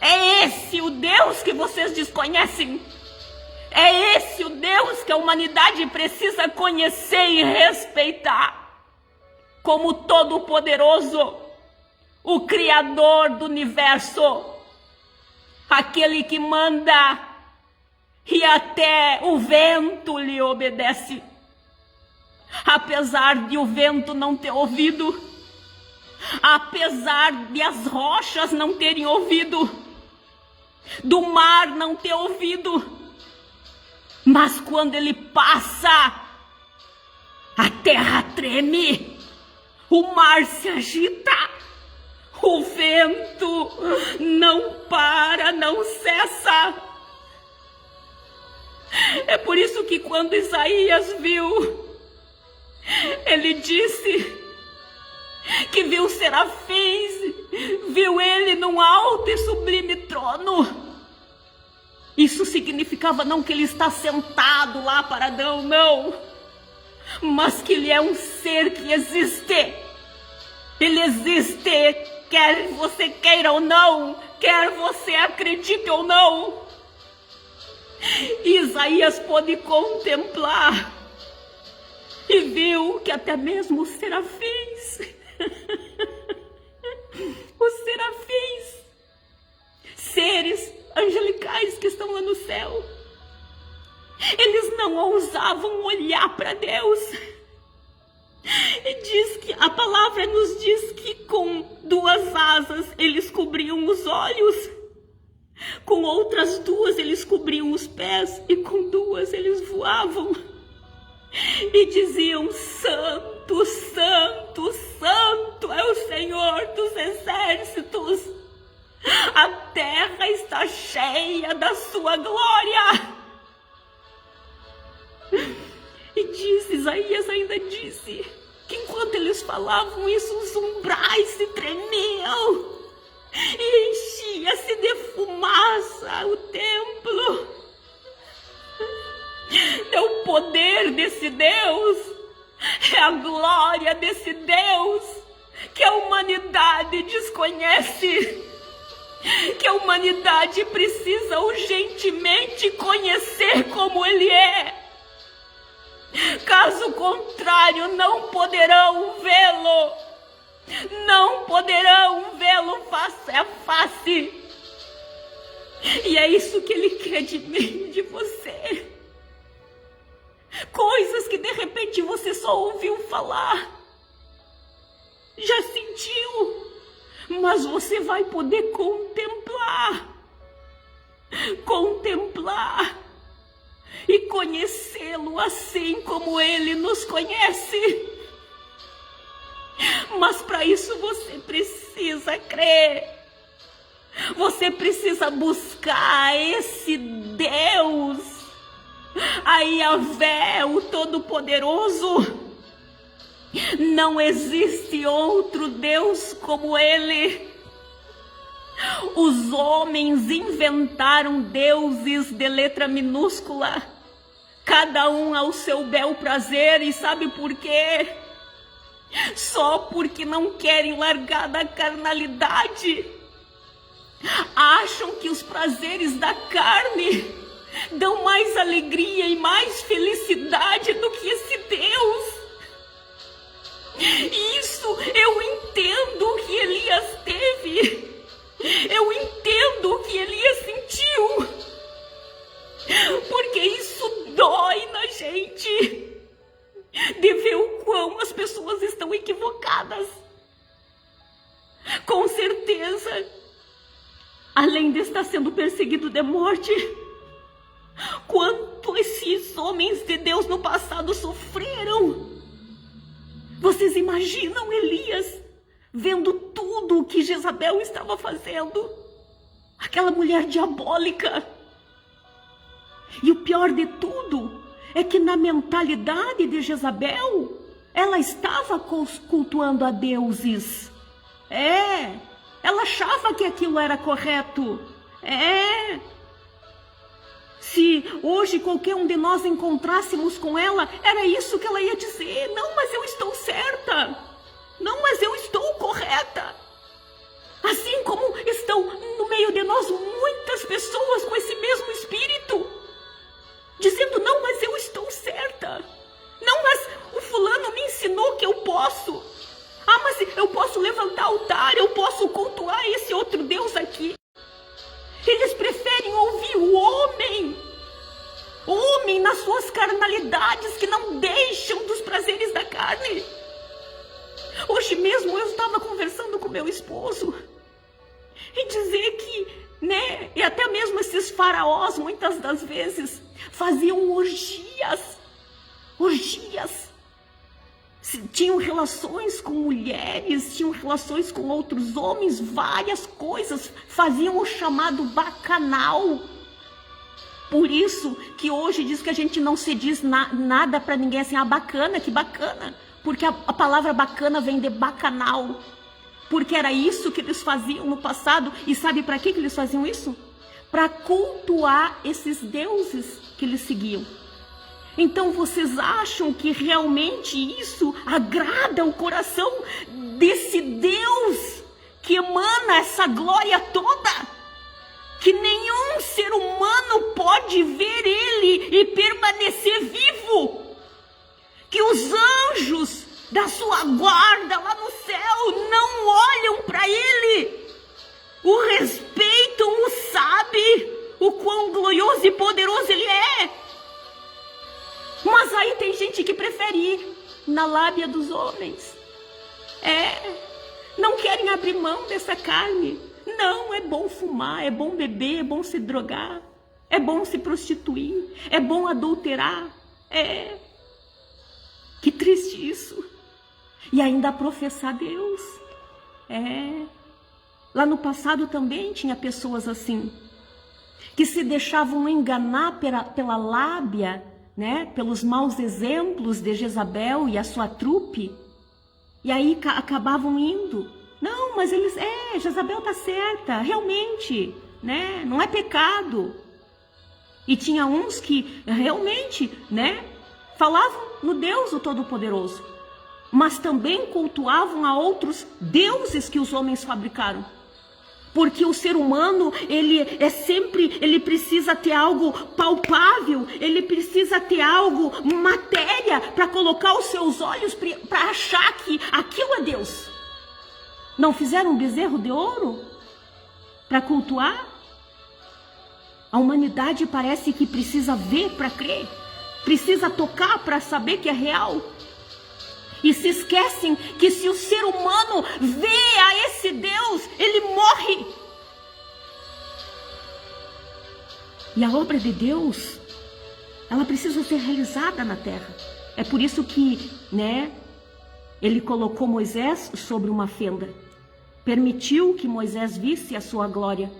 É esse o Deus que vocês desconhecem? É esse o Deus que a humanidade precisa conhecer e respeitar como Todo-Poderoso, o Criador do Universo, aquele que manda e até o vento lhe obedece. Apesar de o vento não ter ouvido, apesar de as rochas não terem ouvido, do mar não ter ouvido, mas quando ele passa, a terra treme, o mar se agita, o vento não para, não cessa. É por isso que quando Isaías viu, ele disse que viu serafins, viu ele num alto e sublime trono. Isso significava não que ele está sentado lá paradão, não, mas que ele é um ser que existe. Ele existe, quer você queira ou não, quer você acredite ou não. Isaías pôde contemplar e viu que até mesmo os serafins, seres angelicais que estão lá no céu, eles não ousavam olhar para Deus. E diz que a palavra nos diz que com duas asas eles cobriam os olhos, com outras duas eles cobriam os pés e com duas eles voavam e diziam: Santo, Santo, Santo é o Senhor dos exércitos. A terra está cheia da sua glória. E diz, Isaías ainda disse, que enquanto eles falavam isso, os umbrais se tremiam e enchia-se de fumaça o templo. É o poder desse Deus, é a glória desse Deus que a humanidade desconhece, que a humanidade precisa urgentemente conhecer como Ele é. Caso contrário, não poderão vê-lo, não poderão vê-lo face a face. E é isso que Ele quer de mim, de você. Coisas que de repente você só ouviu falar, já sentiu, mas você vai poder contemplar e conhecê-lo assim como Ele nos conhece. Mas para isso você precisa crer. Você precisa buscar esse Deus, a Yahvé, o Todo-Poderoso. Não existe outro Deus como Ele. Os homens inventaram deuses de letra minúscula, cada um ao seu bel prazer, e sabe por quê? Só porque não querem largar da carnalidade. Acham que os prazeres da carne dão mais alegria e mais felicidade do que esse Deus. Isso eu entendo o que Elias teve. Eu entendo o que Elias sentiu. Porque isso dói na gente. De ver o quão as pessoas estão equivocadas. Com certeza, além de estar sendo perseguido de morte, quanto esses homens de Deus no passado sofreram. Vocês imaginam Elias vendo tudo o que Jezabel estava fazendo? Aquela mulher diabólica. E o pior de tudo é que na mentalidade de Jezabel, ela estava cultuando a deuses. Ela achava que aquilo era correto. Se hoje qualquer um de nós encontrássemos com ela, era isso que ela ia dizer. Não, mas eu estou certa. Não, mas eu estou correta. Assim como estão no meio de nós muitas pessoas com esse mesmo espírito, dizendo, não, mas eu estou certa. Não, mas o fulano me ensinou que eu posso. Ah, mas eu posso levantar altar, eu posso cultuar esse outro Deus aqui. Eles preferem ouvir o homem nas suas carnalidades que não deixam dos prazeres da carne. Hoje mesmo eu estava conversando com meu esposo e dizer que, e até mesmo esses faraós muitas das vezes faziam orgias. Tinham relações com mulheres, tinham relações com outros homens, várias coisas, faziam o chamado bacanal. Por isso que hoje diz que a gente não se diz nada para ninguém assim, bacana, que bacana. Porque a palavra bacana vem de bacanal. Porque era isso que eles faziam no passado. E sabe para que eles faziam isso? Para cultuar esses deuses que eles seguiam. Então vocês acham que realmente isso agrada o coração desse Deus que emana essa glória toda? Que nenhum ser humano pode ver Ele e permanecer vivo? Que os anjos da sua guarda lá no céu não olham para Ele, o respeitam, o sabem o quão glorioso e poderoso Ele é. Mas aí tem gente que prefere ir na lábia dos homens. Não querem abrir mão dessa carne. Não, é bom fumar, é bom beber, é bom se drogar, é bom se prostituir, é bom adulterar. Que triste isso. E ainda professar Deus. Lá no passado também tinha pessoas assim, que se deixavam enganar pela lábia, pelos maus exemplos de Jezabel e a sua trupe, e aí acabavam indo. Não, mas eles, Jezabel está certa, realmente, não é pecado. E tinha uns que realmente, falavam no Deus o Todo-Poderoso, mas também cultuavam a outros deuses que os homens fabricaram. Porque o ser humano, ele precisa ter algo palpável, ele precisa ter algo, matéria, para colocar os seus olhos, para achar que aquilo é Deus. Não fizeram um bezerro de ouro para cultuar? A humanidade parece que precisa ver para crer, precisa tocar para saber que é real. E se esquecem que se o ser humano vê a esse Deus, ele morre. E a obra de Deus ela precisa ser realizada na terra. É por isso que, ele colocou Moisés sobre uma fenda, permitiu que Moisés visse a sua glória,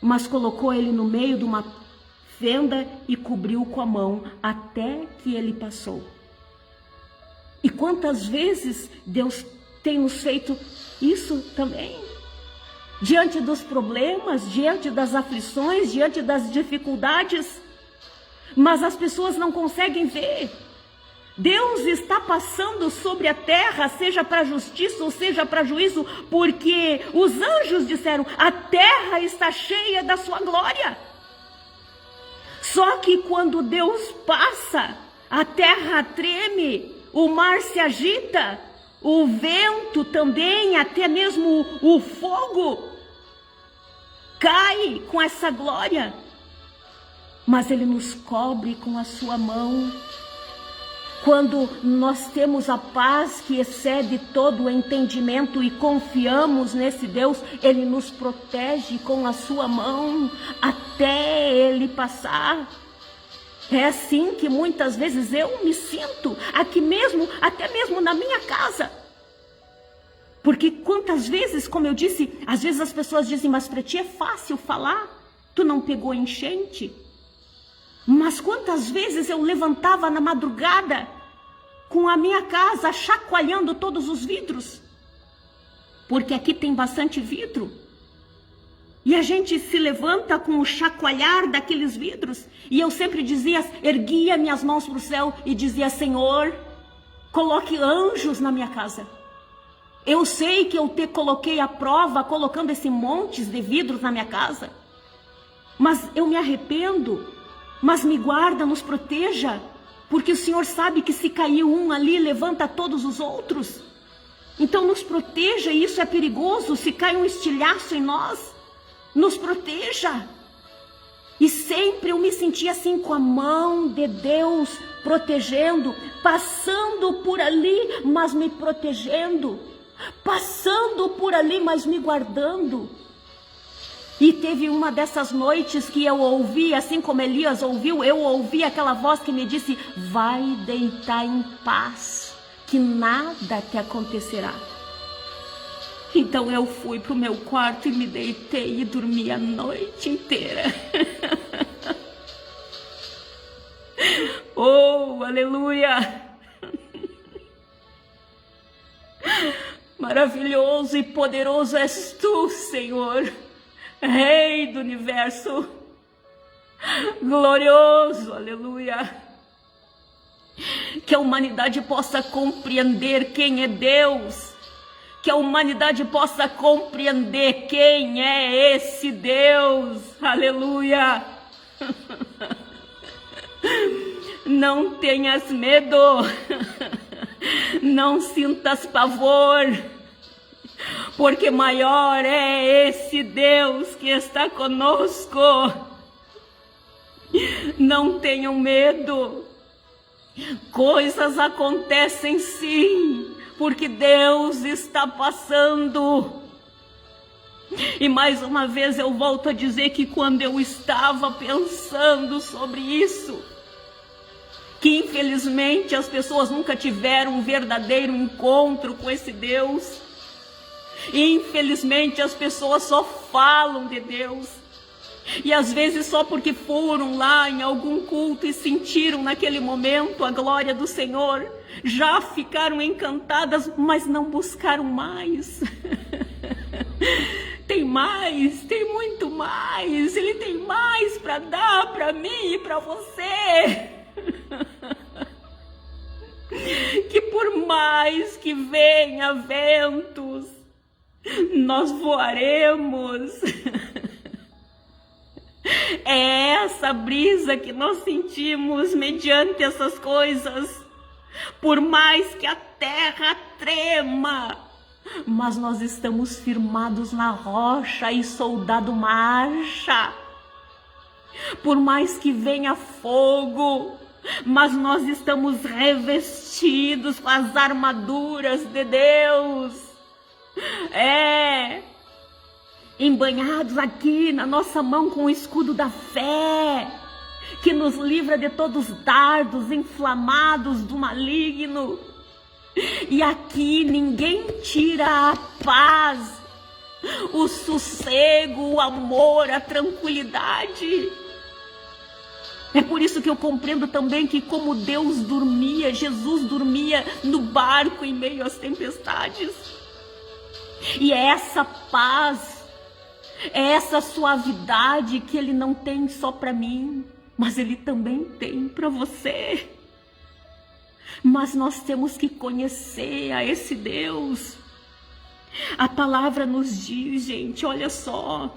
mas colocou ele no meio de uma fenda e cobriu com a mão até que ele passou. E quantas vezes Deus tem nos feito isso também? Diante dos problemas, diante das aflições, diante das dificuldades, mas as pessoas não conseguem ver. Deus está passando sobre a terra, seja para justiça ou seja para juízo, porque os anjos disseram: a terra está cheia da sua glória. Só que quando Deus passa, a terra treme, o mar se agita, o vento também, até mesmo o fogo cai com essa glória. Mas Ele nos cobre com a sua mão. Quando nós temos a paz que excede todo o entendimento e confiamos nesse Deus, Ele nos protege com a sua mão até Ele passar. É assim que muitas vezes eu me sinto aqui mesmo, até mesmo na minha casa. Porque quantas vezes, como eu disse, às vezes as pessoas dizem: mas para ti é fácil falar, tu não pegou enchente. Mas quantas vezes eu levantava na madrugada com a minha casa chacoalhando todos os vidros, porque aqui tem bastante vidro, e a gente se levanta com o chacoalhar daqueles vidros, e eu sempre dizia, erguia minhas mãos para o céu e dizia: Senhor, coloque anjos na minha casa. Eu sei que eu te coloquei à prova colocando esse monte de vidros na minha casa, mas eu me arrependo. Mas me guarda, nos proteja, porque o Senhor sabe que se cair um ali, levanta todos os outros. Então nos proteja, e isso é perigoso, se cai um estilhaço em nós, nos proteja. E sempre eu me senti assim, com a mão de Deus protegendo, passando por ali, mas me protegendo, passando por ali, mas me guardando. E teve uma dessas noites que eu ouvi, assim como Elias ouviu, eu ouvi aquela voz que me disse: vai deitar em paz, que nada te acontecerá. Então eu fui para o meu quarto e me deitei e dormi a noite inteira. Oh, aleluia! Maravilhoso e poderoso és tu, Senhor, Rei do universo, glorioso, aleluia. Que a humanidade possa compreender quem é Deus, que a humanidade possa compreender quem é esse Deus, aleluia. Não tenhas medo, não sintas pavor, porque maior é esse Deus que está conosco. Não tenham medo, coisas acontecem sim, porque Deus está passando. E mais uma vez eu volto a dizer que quando eu estava pensando sobre isso, que infelizmente as pessoas nunca tiveram um verdadeiro encontro com esse Deus, infelizmente as pessoas só falam de Deus, e às vezes só porque foram lá em algum culto e sentiram naquele momento a glória do Senhor, já ficaram encantadas, mas não buscaram mais. Tem mais, tem muito mais, Ele tem mais para dar para mim e para você. Que por mais que venha ventos, nós voaremos. É essa brisa que nós sentimos mediante essas coisas. Por mais que a terra trema, mas nós estamos firmados na rocha e soldado marcha. Por mais que venha fogo, mas nós estamos revestidos com as armaduras de Deus. Embanhados aqui na nossa mão com o escudo da fé. que nos livra de todos os dardos inflamados do maligno. E aqui ninguém tira a paz, o sossego, o amor, a tranquilidade. É por isso que eu compreendo também que como Deus dormia, Jesus dormia no barco em meio às tempestades. E é essa paz, é essa suavidade que Ele não tem só para mim, mas Ele também tem para você. Mas nós temos que conhecer a esse Deus. A palavra nos diz, gente, olha só,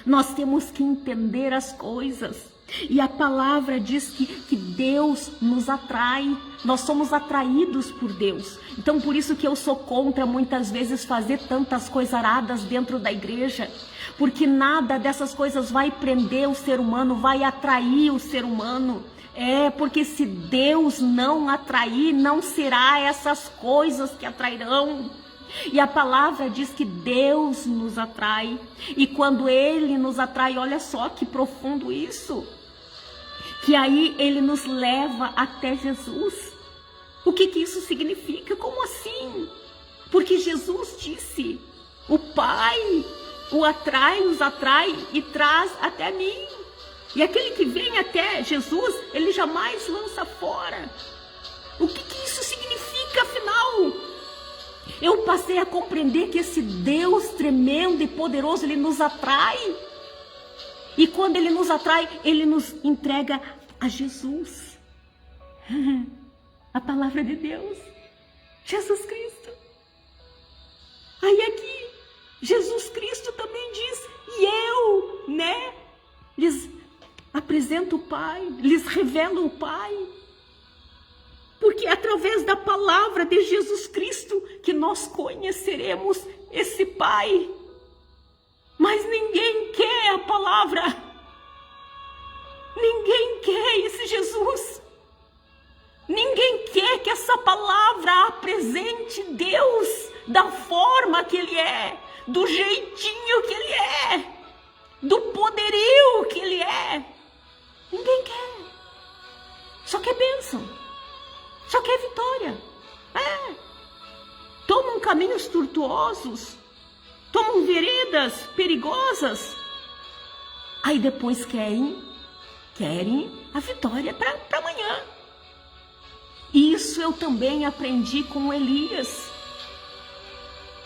nós temos que entender as coisas. E a palavra diz que Deus nos atrai, nós somos atraídos por Deus. Então por isso que eu sou contra muitas vezes fazer tantas coisaradas dentro da igreja, porque nada dessas coisas vai prender o ser humano, vai atrair o ser humano. Porque se Deus não atrair, não será essas coisas que atrairão. E a palavra diz que Deus nos atrai, e quando Ele nos atrai, olha só que profundo isso, que aí Ele nos leva até Jesus. O que isso significa? Como assim? Porque Jesus disse, o Pai o atrai, nos atrai e traz até mim. E aquele que vem até Jesus, Ele jamais lança fora. O que isso significa, afinal? Eu passei a compreender que esse Deus tremendo e poderoso, Ele nos atrai. E quando Ele nos atrai, Ele nos entrega a Jesus. A palavra de Deus. Jesus Cristo. Aí aqui, Jesus Cristo também diz, e eu, lhes apresento o Pai, lhes revelo o Pai. Porque é através da palavra de Jesus Cristo que nós conheceremos esse Pai. Mas ninguém quer a palavra. Ninguém quer esse Jesus. Ninguém quer que essa palavra apresente Deus da forma que Ele é, do jeitinho que Ele é, do poderio que Ele é. Ninguém quer. Só quer bênção. Só quer vitória. Tomam caminhos tortuosos. Tomam veredas perigosas. Aí depois querem a vitória para amanhã. Isso eu também aprendi com Elias.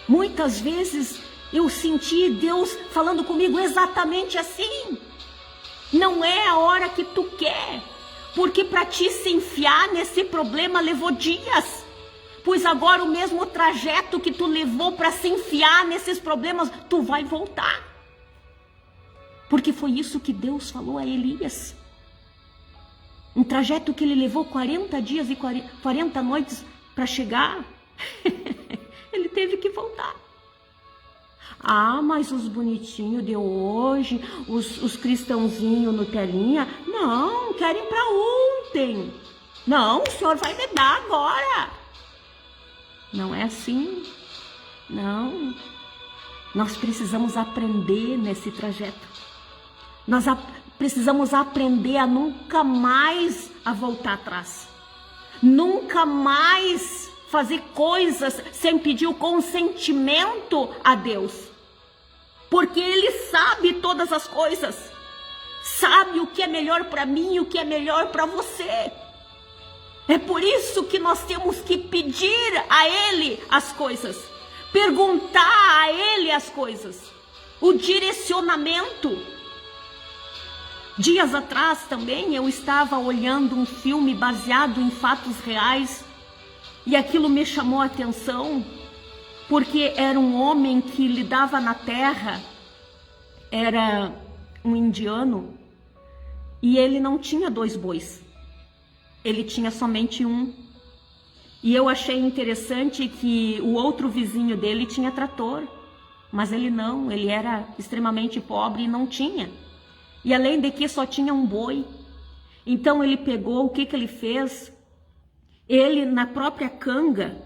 Muitas vezes eu senti Deus falando comigo exatamente assim. Não é a hora que tu quer. Porque para ti se enfiar nesse problema levou dias. Pois agora o mesmo trajeto que tu levou para se enfiar nesses problemas, tu vai voltar. Porque foi isso que Deus falou a Elias. Um trajeto que ele levou 40 dias e 40 noites para chegar. Ele teve que voltar. Mas os bonitinhos de hoje, os cristãozinhos no telinha, não, querem para ontem. Não, o Senhor vai me dar agora. Não é assim. Não. Nós precisamos aprender nesse trajeto. Nós precisamos aprender a nunca mais a voltar atrás. Nunca mais fazer coisas sem pedir o consentimento a Deus. Porque Ele sabe todas as coisas. Sabe o que é melhor para mim e o que é melhor para você. É por isso que nós temos que pedir a Ele as coisas. Perguntar a Ele as coisas. O direcionamento. Dias atrás também eu estava olhando um filme baseado em fatos reais. E aquilo me chamou a atenção, porque era um homem que lidava na terra, era um indiano, e ele não tinha 2 bois, ele tinha somente um. E eu achei interessante que o outro vizinho dele tinha trator, mas ele não, ele era extremamente pobre e não tinha. E além de que só tinha um boi. Então ele pegou, o que ele fez? Ele na própria canga,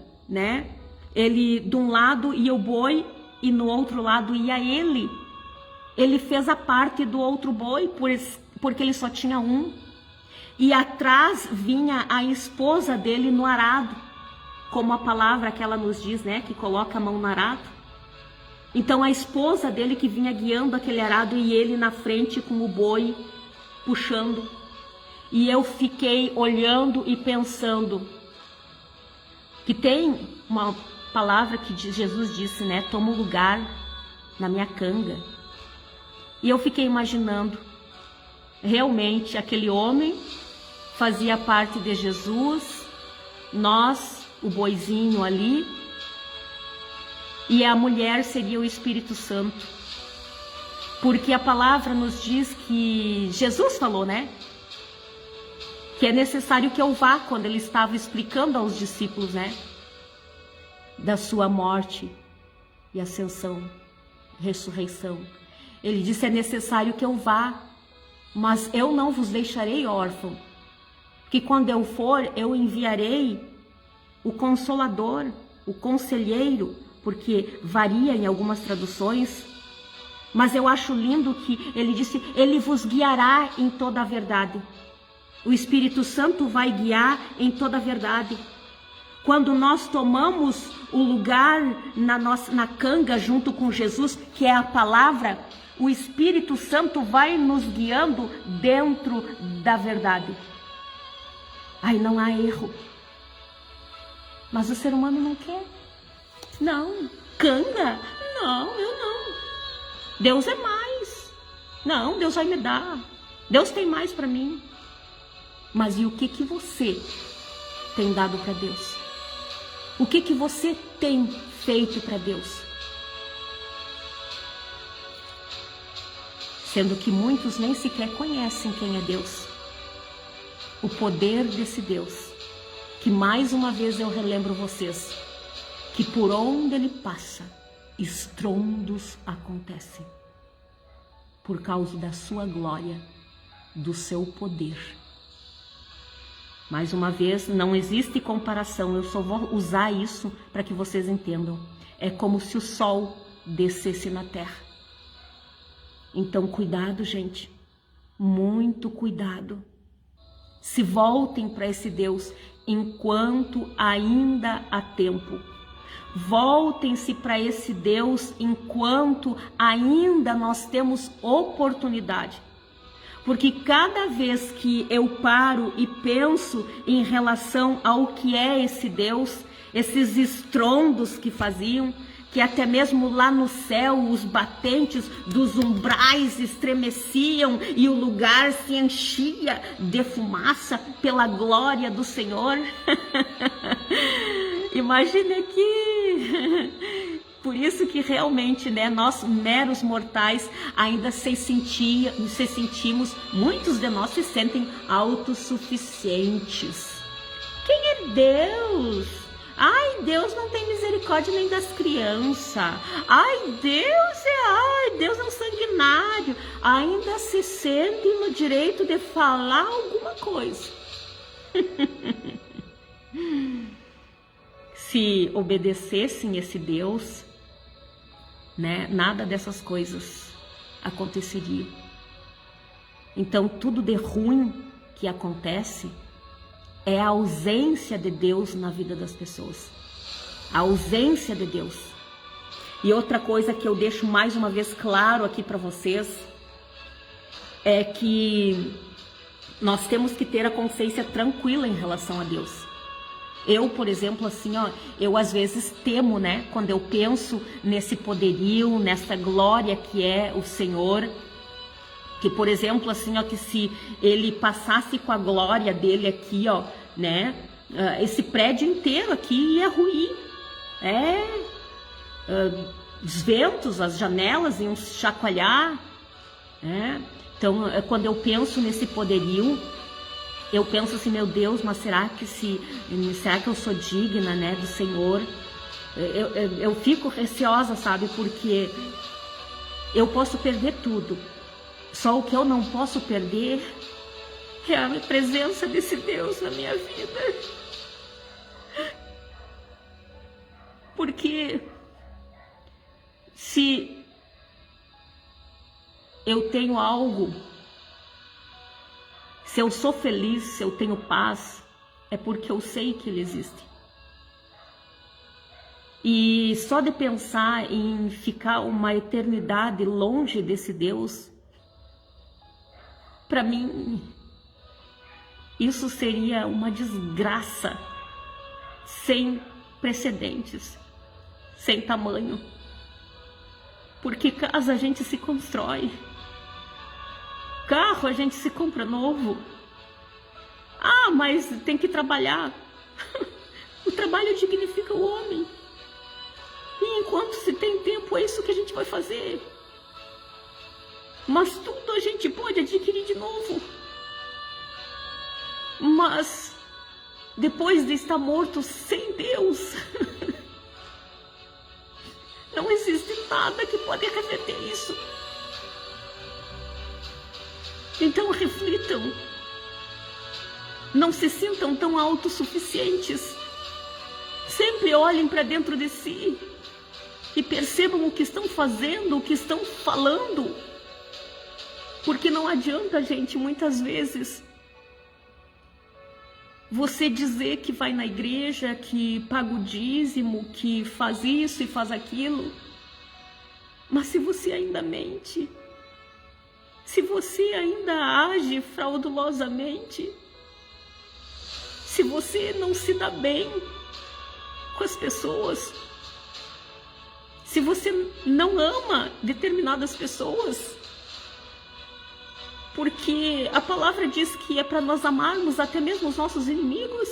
ele de um lado ia o boi e no outro lado ia ele. Ele fez a parte do outro boi, porque ele só tinha um. E atrás vinha a esposa dele no arado, como a palavra que ela nos diz, né, que coloca a mão no arado. Então a esposa dele que vinha guiando aquele arado e ele na frente com o boi puxando. E eu fiquei olhando e pensando que tem uma palavra que Jesus disse, né, toma um lugar na minha canga. E eu fiquei imaginando, realmente aquele homem fazia parte de Jesus, nós, o boizinho ali, e a mulher seria o Espírito Santo. Porque a palavra nos diz que Jesus falou, né? Que é necessário que eu vá, quando ele estava explicando aos discípulos, né? Da sua morte e ascensão, ressurreição. Ele disse, é necessário que eu vá, mas eu não vos deixarei órfão. Que quando eu for, eu enviarei o Consolador, o Conselheiro, porque varia em algumas traduções, mas eu acho lindo que ele disse, ele vos guiará em toda a verdade. O Espírito Santo vai guiar em toda a verdade. Quando nós tomamos o lugar na canga junto com Jesus, que é a palavra, o Espírito Santo vai nos guiando dentro da verdade. Aí não há erro. Mas o ser humano não quer. Não, canga? Não, eu não. Deus é mais. Não, Deus vai me dar. Deus tem mais para mim. Mas e o que você tem dado para Deus? O que você tem feito para Deus? Sendo que muitos nem sequer conhecem quem é Deus. O poder desse Deus, que mais uma vez eu relembro vocês, que por onde ele passa, estrondos acontecem, por causa da sua glória, do seu poder. Mais uma vez, não existe comparação, eu só vou usar isso para que vocês entendam. É como se o sol descesse na terra. Então, cuidado, gente, muito cuidado. Se voltem para esse Deus enquanto ainda há tempo. Voltem-se para esse Deus enquanto ainda nós temos oportunidade. Porque cada vez que eu paro e penso em relação ao que é esse Deus, esses estrondos que faziam, que até mesmo lá no céu os batentes dos umbrais estremeciam e o lugar se enchia de fumaça pela glória do Senhor. Imagine aqui. Por isso que realmente, né, nós meros mortais ainda se sentimos, muitos de nós se sentem autossuficientes. Quem é Deus? Ai, Deus não tem misericórdia nem das crianças. Deus é um sanguinário. Ainda se sentem no direito de falar alguma coisa. Se obedecessem esse Deus, né, nada dessas coisas aconteceria. Então, tudo de ruim que acontece é a ausência de Deus na vida das pessoas. A ausência de Deus. E outra coisa que eu deixo mais uma vez claro aqui para vocês é que nós temos que ter a consciência tranquila em relação a Deus. Eu, por exemplo, assim, ó, eu às vezes temo, né, quando eu penso nesse poderio, nessa glória que é o Senhor, que, por exemplo, assim, ó, que se ele passasse com a glória dele aqui, ó, né, esse prédio inteiro aqui ia ruir, os ventos, as janelas iam chacoalhar, né? Então, quando eu penso nesse poderio, eu penso assim, meu Deus, mas será que eu sou digna, né, do Senhor? Eu fico receosa, sabe, porque eu posso perder tudo. Só o que eu não posso perder é a presença desse Deus na minha vida. Porque se eu tenho algo Se eu sou feliz, se eu tenho paz, é porque eu sei que Ele existe. E só de pensar em ficar uma eternidade longe desse Deus, para mim, isso seria uma desgraça sem precedentes, sem tamanho. Porque casa a gente se constrói, carro a gente se compra novo. Ah, mas tem que trabalhar. O trabalho dignifica o homem. E enquanto se tem tempo, é isso que a gente vai fazer. Mas tudo a gente pode adquirir de novo. Mas depois de estar morto sem Deus, não existe nada que pode reverter isso. Então reflitam. Não se sintam tão autossuficientes. Sempre olhem para dentro de si e percebam o que estão fazendo, o que estão falando. Porque não adianta, gente, muitas vezes, você dizer que vai na igreja, que paga o dízimo, que faz isso e faz aquilo. Mas se você ainda mente, se você ainda age fraudulosamente, se você não se dá bem com as pessoas, se você não ama determinadas pessoas, porque a palavra diz que é para nós amarmos até mesmo os nossos inimigos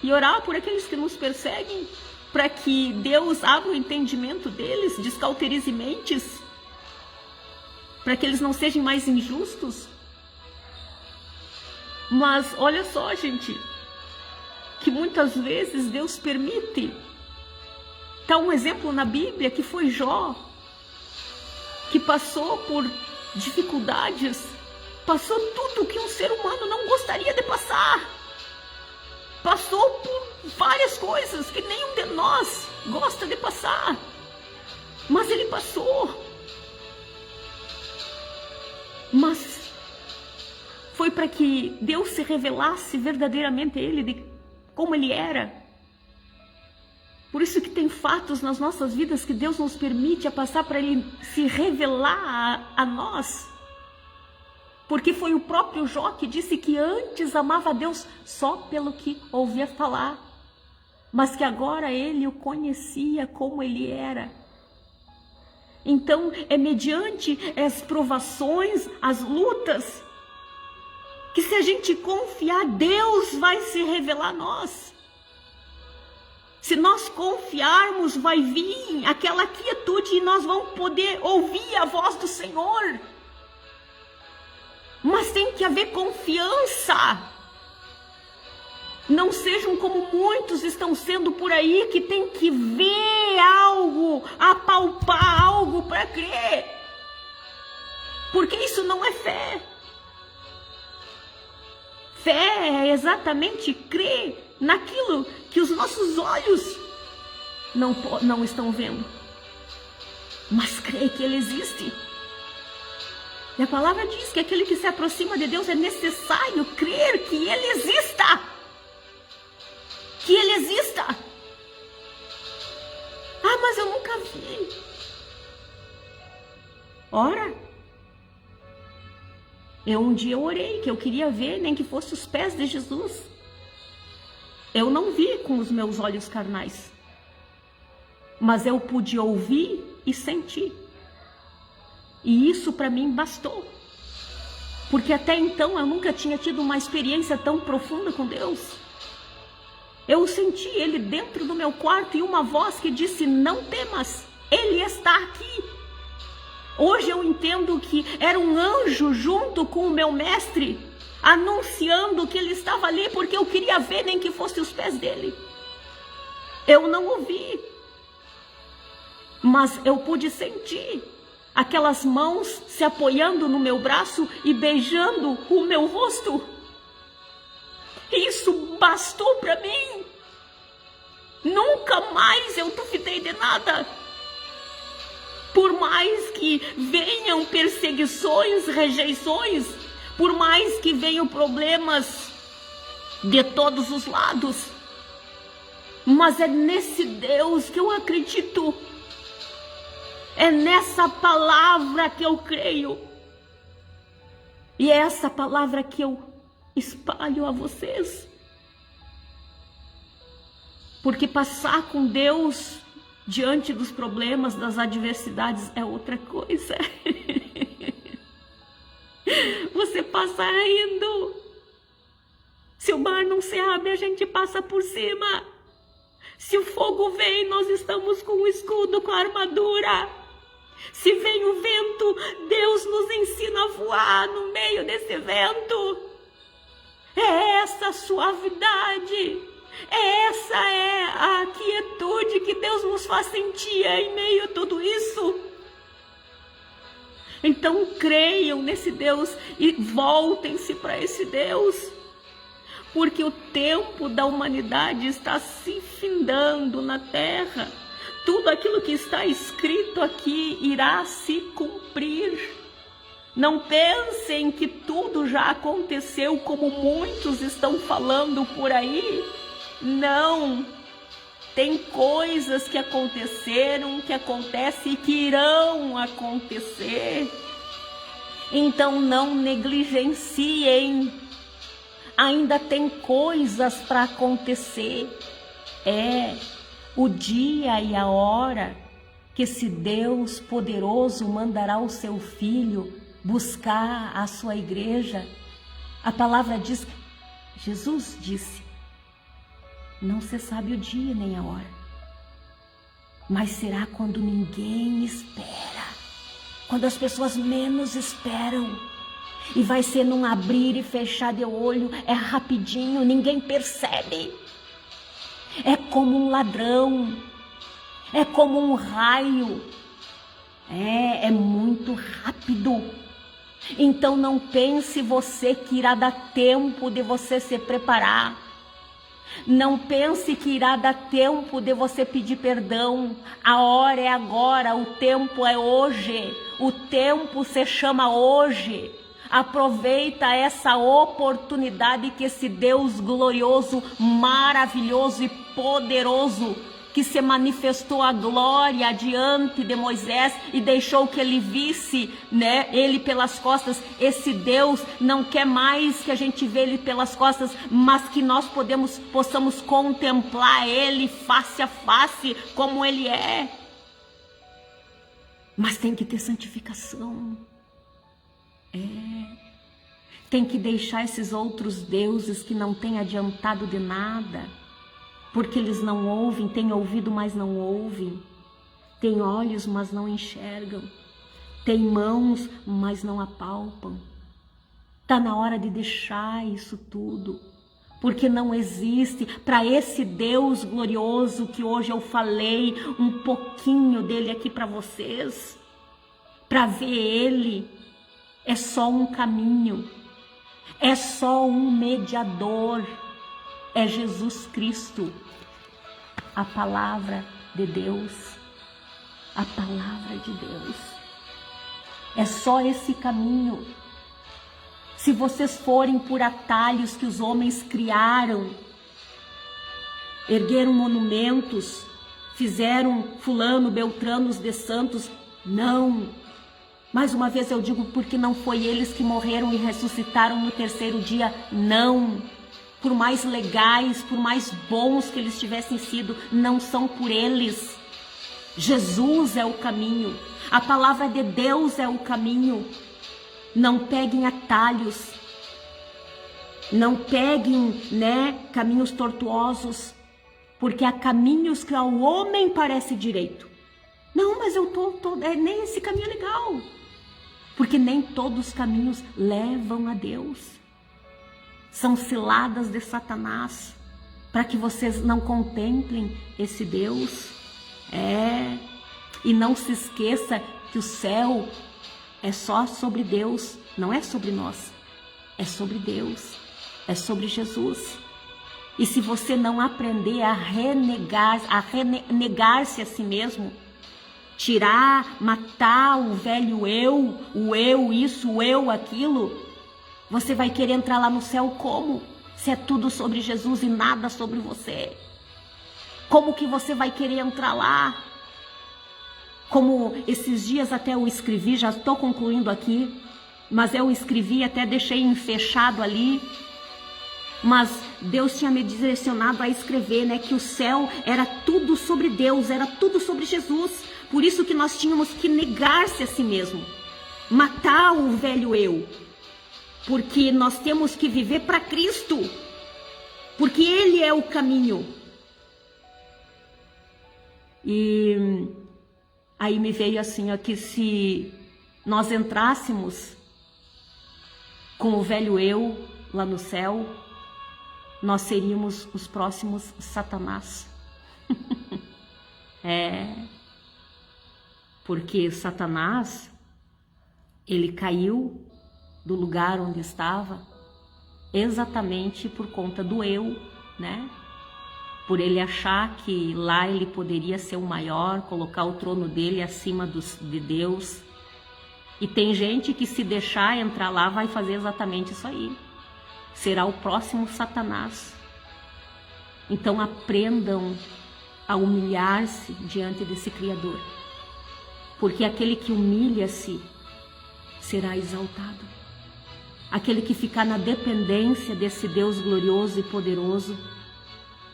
e orar por aqueles que nos perseguem, para que Deus abra o entendimento deles, descauterize mentes, para que eles não sejam mais injustos. Mas olha só, gente, que muitas vezes Deus permite. Está um exemplo na Bíblia que foi Jó, que passou por dificuldades, passou tudo que um ser humano não gostaria de passar, passou por várias coisas que nenhum de nós gosta de passar, mas ele passou. Mas foi para que Deus se revelasse verdadeiramente a ele, de como ele era. Por isso que tem fatos nas nossas vidas que Deus nos permite a passar para Ele se revelar a nós. Porque foi o próprio Jó que disse que antes amava a Deus só pelo que ouvia falar, mas que agora ele o conhecia como ele era. Então é mediante as provações, as lutas, que se a gente confiar, Deus vai se revelar a nós. Se nós confiarmos, vai vir aquela quietude e nós vamos poder ouvir a voz do Senhor. Mas tem que haver confiança. Não sejam como muitos estão sendo por aí, que tem que ver algo, apalpar algo para crer. Porque isso não é fé. Fé é exatamente crer naquilo que os nossos olhos não estão vendo, mas crer que Ele existe. E a palavra diz que aquele que se aproxima de Deus é necessário crer que Ele exista. Que Ele exista. Ah, mas eu nunca vi. Ora, um dia orei que eu queria ver, nem que fosse os pés de Jesus. Eu não vi com os meus olhos carnais, mas eu pude ouvir e sentir. E isso para mim bastou. Porque até então eu nunca tinha tido uma experiência tão profunda com Deus. Eu senti Ele dentro do meu quarto e uma voz que disse: não temas, Ele está aqui. Hoje eu entendo que era um anjo junto com o meu mestre, anunciando que Ele estava ali, porque eu queria ver, nem que fosse os pés dele. Eu não ouvi, mas eu pude sentir aquelas mãos se apoiando no meu braço e beijando o meu rosto. Isso bastou para mim. Nunca mais eu duvidei de nada. Por mais que venham perseguições, rejeições, Por mais que venham problemas de todos os lados, mas é nesse Deus que eu acredito. É nessa palavra que eu creio. E é essa palavra que eu espalho a vocês. Porque passar com Deus diante dos problemas, das adversidades, é outra coisa. Você passa rindo. Se o mar não se abre, a gente passa por cima. Se o fogo vem, nós estamos com o escudo, com a armadura. Se vem o vento, Deus nos ensina a voar no meio desse vento. É essa suavidade, essa é a quietude que Deus nos faz sentir em meio a tudo isso. Então creiam nesse Deus e voltem-se para esse Deus, porque o tempo da humanidade está se findando na terra. Tudo aquilo que está escrito aqui irá se cumprir. Não pensem que tudo já aconteceu como muitos estão falando por aí. Não. Tem coisas que aconteceram, que acontecem e que irão acontecer. Então não negligenciem. Ainda tem coisas para acontecer. O dia e a hora que esse Deus poderoso mandará o seu Filho buscar a sua igreja. A palavra diz, Jesus disse, não se sabe o dia nem a hora, mas será quando ninguém espera, quando as pessoas menos esperam. E vai ser num abrir e fechar de olho, é rapidinho, ninguém percebe. É como um ladrão, é como um raio, é muito rápido. Então não pense você que irá dar tempo de você se preparar. Não pense que irá dar tempo de você pedir perdão. A hora é agora, o tempo é hoje, o tempo se chama hoje. Aproveita essa oportunidade que esse Deus glorioso, maravilhoso e poderoso, que se manifestou a glória diante de Moisés e deixou que ele visse, ele pelas costas. Esse Deus não quer mais que a gente vê ele pelas costas, mas que nós possamos contemplar ele face a face como ele é. Mas tem que ter santificação. Tem que deixar esses outros deuses que não têm adiantado de nada, porque eles não ouvem, têm ouvido, mas não ouvem, têm olhos, mas não enxergam, têm mãos, mas não apalpam. Está na hora de deixar isso tudo, porque não existe para esse Deus glorioso que hoje eu falei um pouquinho dele aqui para vocês. Para ver ele é só um caminho, é só um mediador, é Jesus Cristo, a palavra de Deus, a palavra de Deus. É só esse caminho. Se vocês forem por atalhos que os homens criaram, ergueram monumentos, fizeram fulano, beltranos de santos, não. Mais uma vez eu digo, porque não foi eles que morreram e ressuscitaram no terceiro dia, não. Por mais legais, por mais bons que eles tivessem sido, não são por eles. Jesus é o caminho, a palavra de Deus é o caminho. Não peguem atalhos, não peguem, caminhos tortuosos, porque há caminhos que ao homem parece direito. Não, mas eu nem esse caminho é legal. Porque nem todos os caminhos levam a Deus. São ciladas de Satanás, para que vocês não contemplem esse Deus. E não se esqueça que o céu é só sobre Deus, não é sobre nós. É sobre Deus, é sobre Jesus. E se você não aprender a renegar-se a si mesmo, tirar, matar o velho eu, o eu isso, o eu aquilo, Você vai querer entrar lá no céu como? Se é tudo sobre Jesus e nada sobre você. Como que você vai querer entrar lá? Como esses dias até eu escrevi, já estou concluindo aqui, mas eu escrevi, até deixei fechado ali, mas Deus tinha me direcionado a escrever, né, que o céu era tudo sobre Deus, era tudo sobre Jesus. Por isso que nós tínhamos que negar-se a si mesmo, matar o velho eu, porque nós temos que viver para Cristo, porque Ele é o caminho. E aí me veio assim, ó, que se nós entrássemos com o velho eu lá no céu, nós seríamos os próximos Satanás. Porque Satanás, ele caiu do lugar onde estava exatamente por conta do eu, né? Por ele achar que lá ele poderia ser o maior, colocar o trono dele acima de Deus. E tem gente que, se deixar entrar lá, vai fazer exatamente isso aí. Será o próximo Satanás. Então aprendam a humilhar-se diante desse Criador. Porque aquele que humilha-se será exaltado. Aquele que ficar na dependência desse Deus glorioso e poderoso,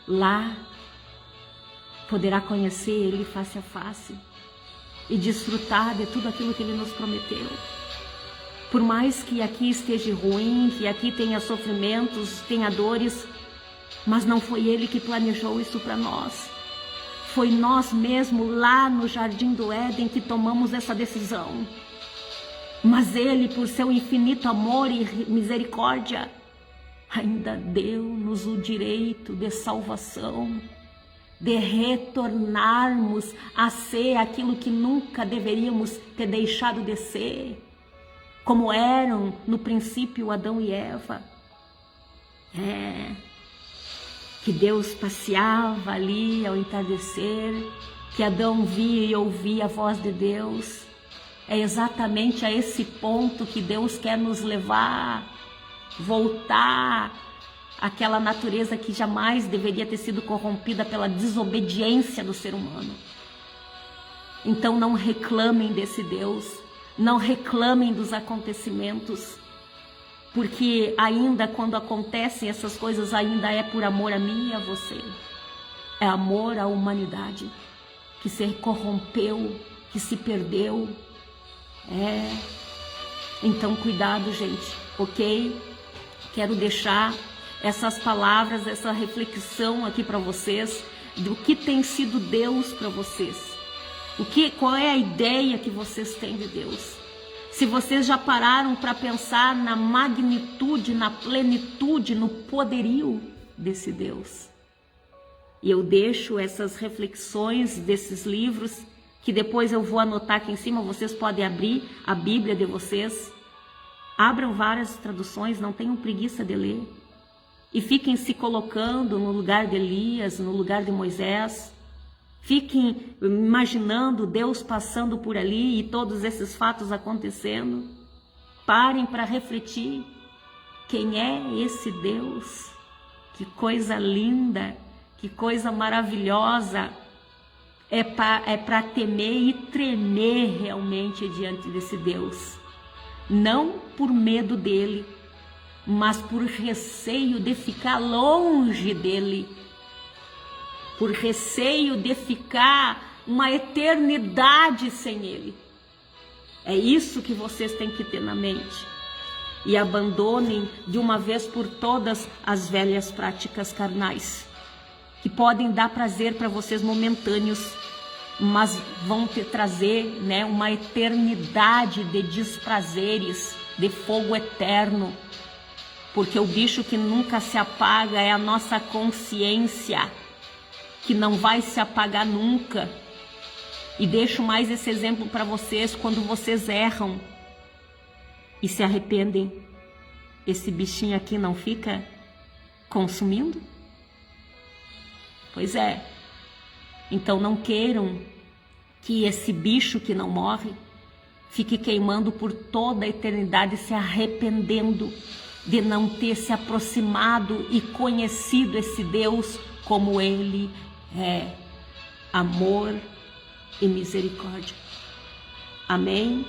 lá poderá conhecer Ele face a face e desfrutar de tudo aquilo que Ele nos prometeu. Por mais que aqui esteja ruim, que aqui tenha sofrimentos, tenha dores, mas não foi Ele que planejou isso para nós. Foi nós mesmos lá no Jardim do Éden que tomamos essa decisão. Mas Ele, por seu infinito amor e misericórdia, ainda deu-nos o direito de salvação, de retornarmos a ser aquilo que nunca deveríamos ter deixado de ser, como eram no princípio Adão e Eva. Que Deus passeava ali ao entardecer, que Adão via e ouvia a voz de Deus. É exatamente a esse ponto que Deus quer nos levar, voltar àquela natureza que jamais deveria ter sido corrompida pela desobediência do ser humano. Então não reclamem desse Deus, não reclamem dos acontecimentos, porque ainda quando acontecem essas coisas, ainda é por amor a mim e a você. É amor à humanidade que se corrompeu, que se perdeu. Então cuidado, gente, ok? Quero deixar essas palavras, essa reflexão aqui para vocês, do que tem sido Deus para vocês. Qual é a ideia que vocês têm de Deus? Se vocês já pararam para pensar na magnitude, na plenitude, no poderio desse Deus. E eu deixo essas reflexões desses livros, que depois eu vou anotar aqui em cima, vocês podem abrir a Bíblia de vocês. Abram várias traduções, não tenham preguiça de ler. E fiquem se colocando no lugar de Elias, no lugar de Moisés. Fiquem imaginando Deus passando por ali e todos esses fatos acontecendo. Parem para refletir. Quem é esse Deus? Que coisa linda, que coisa maravilhosa. É para temer e tremer realmente diante desse Deus. Não por medo dele, mas por receio de ficar longe dele. Por receio de ficar uma eternidade sem ele. É isso que vocês têm que ter na mente. E abandonem de uma vez por todas as velhas práticas carnais, que podem dar prazer para vocês momentâneos, mas vão trazer, né, uma eternidade de desprazeres, de fogo eterno. Porque o bicho que nunca se apaga é a nossa consciência, que não vai se apagar nunca. E deixo mais esse exemplo para vocês: quando vocês erram e se arrependem, esse bichinho aqui não fica consumindo? Pois é. Então não queiram que esse bicho que não morre fique queimando por toda a eternidade, se arrependendo de não ter se aproximado e conhecido esse Deus como Ele é, amor e misericórdia. Amém?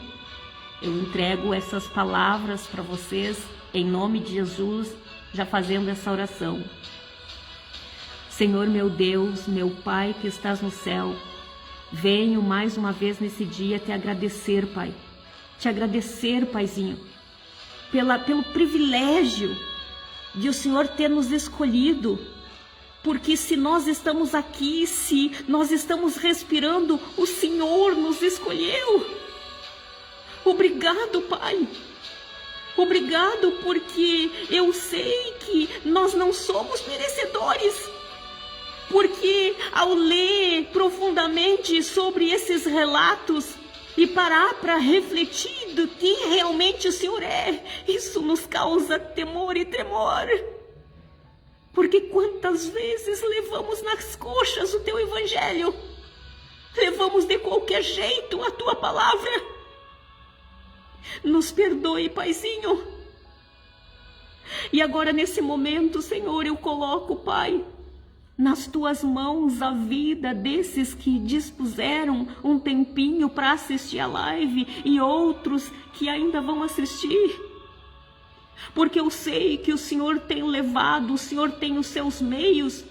Eu entrego essas palavras para vocês, em nome de Jesus, já fazendo essa oração. Senhor meu Deus, meu Pai que estás no céu, venho mais uma vez nesse dia te agradecer, Pai. Te agradecer, Paizinho, pelo privilégio de o Senhor ter nos escolhido. Porque se nós estamos aqui, se nós estamos respirando, o Senhor nos escolheu. Obrigado, Pai. Obrigado, porque eu sei que nós não somos merecedores. Porque ao ler profundamente sobre esses relatos e parar para refletir do que realmente o Senhor é, isso nos causa temor e tremor. Porque quantas vezes levamos nas coxas o Teu Evangelho, levamos de qualquer jeito a Tua palavra. Nos perdoe, Paizinho. E agora nesse momento, Senhor, eu coloco, Pai, nas Tuas mãos a vida desses que dispuseram um tempinho para assistir a live e outros que ainda vão assistir. Porque eu sei que o Senhor tem levado, o Senhor tem os seus meios.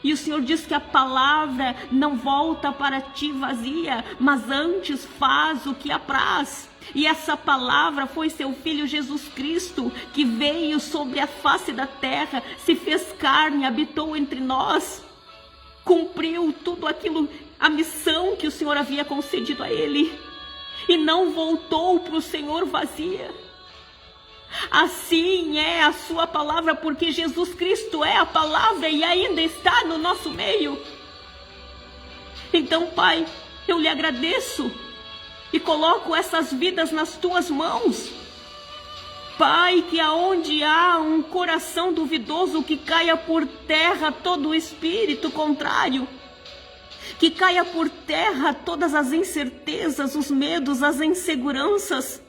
E o Senhor diz que a palavra não volta para ti vazia, mas antes faz o que apraz. E essa palavra foi seu Filho Jesus Cristo, que veio sobre a face da terra, se fez carne, habitou entre nós, cumpriu tudo aquilo, a missão que o Senhor havia concedido a ele, e não voltou para o Senhor vazia. Assim é a sua palavra, porque Jesus Cristo é a palavra e ainda está no nosso meio. Então, Pai, eu lhe agradeço e coloco essas vidas nas tuas mãos. Pai, que aonde há um coração duvidoso, que caia por terra todo o espírito contrário, que caia por terra todas as incertezas, os medos, as inseguranças,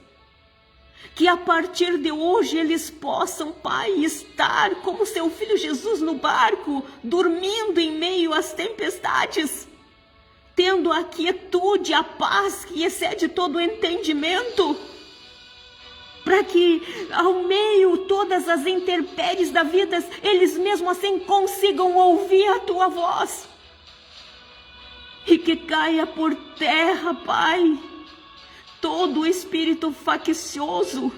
que a partir de hoje eles possam, Pai, estar como seu Filho Jesus no barco, dormindo em meio às tempestades, tendo a quietude, a paz que excede todo o entendimento, para que ao meio todas as intempéries da vida, eles mesmo assim consigam ouvir a Tua voz, e que caia por terra, Pai, todo o espírito faccioso,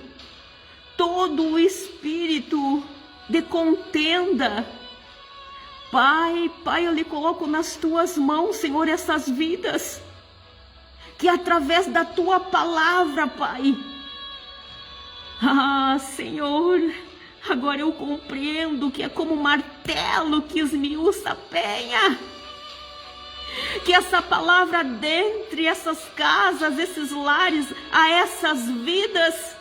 todo o espírito de contenda. Pai, eu lhe coloco nas Tuas mãos, Senhor, essas vidas, que através da Tua palavra, Pai, Senhor, agora eu compreendo que é como um martelo que esmiuça a penha, que essa palavra dentre essas casas, esses lares, a essas vidas,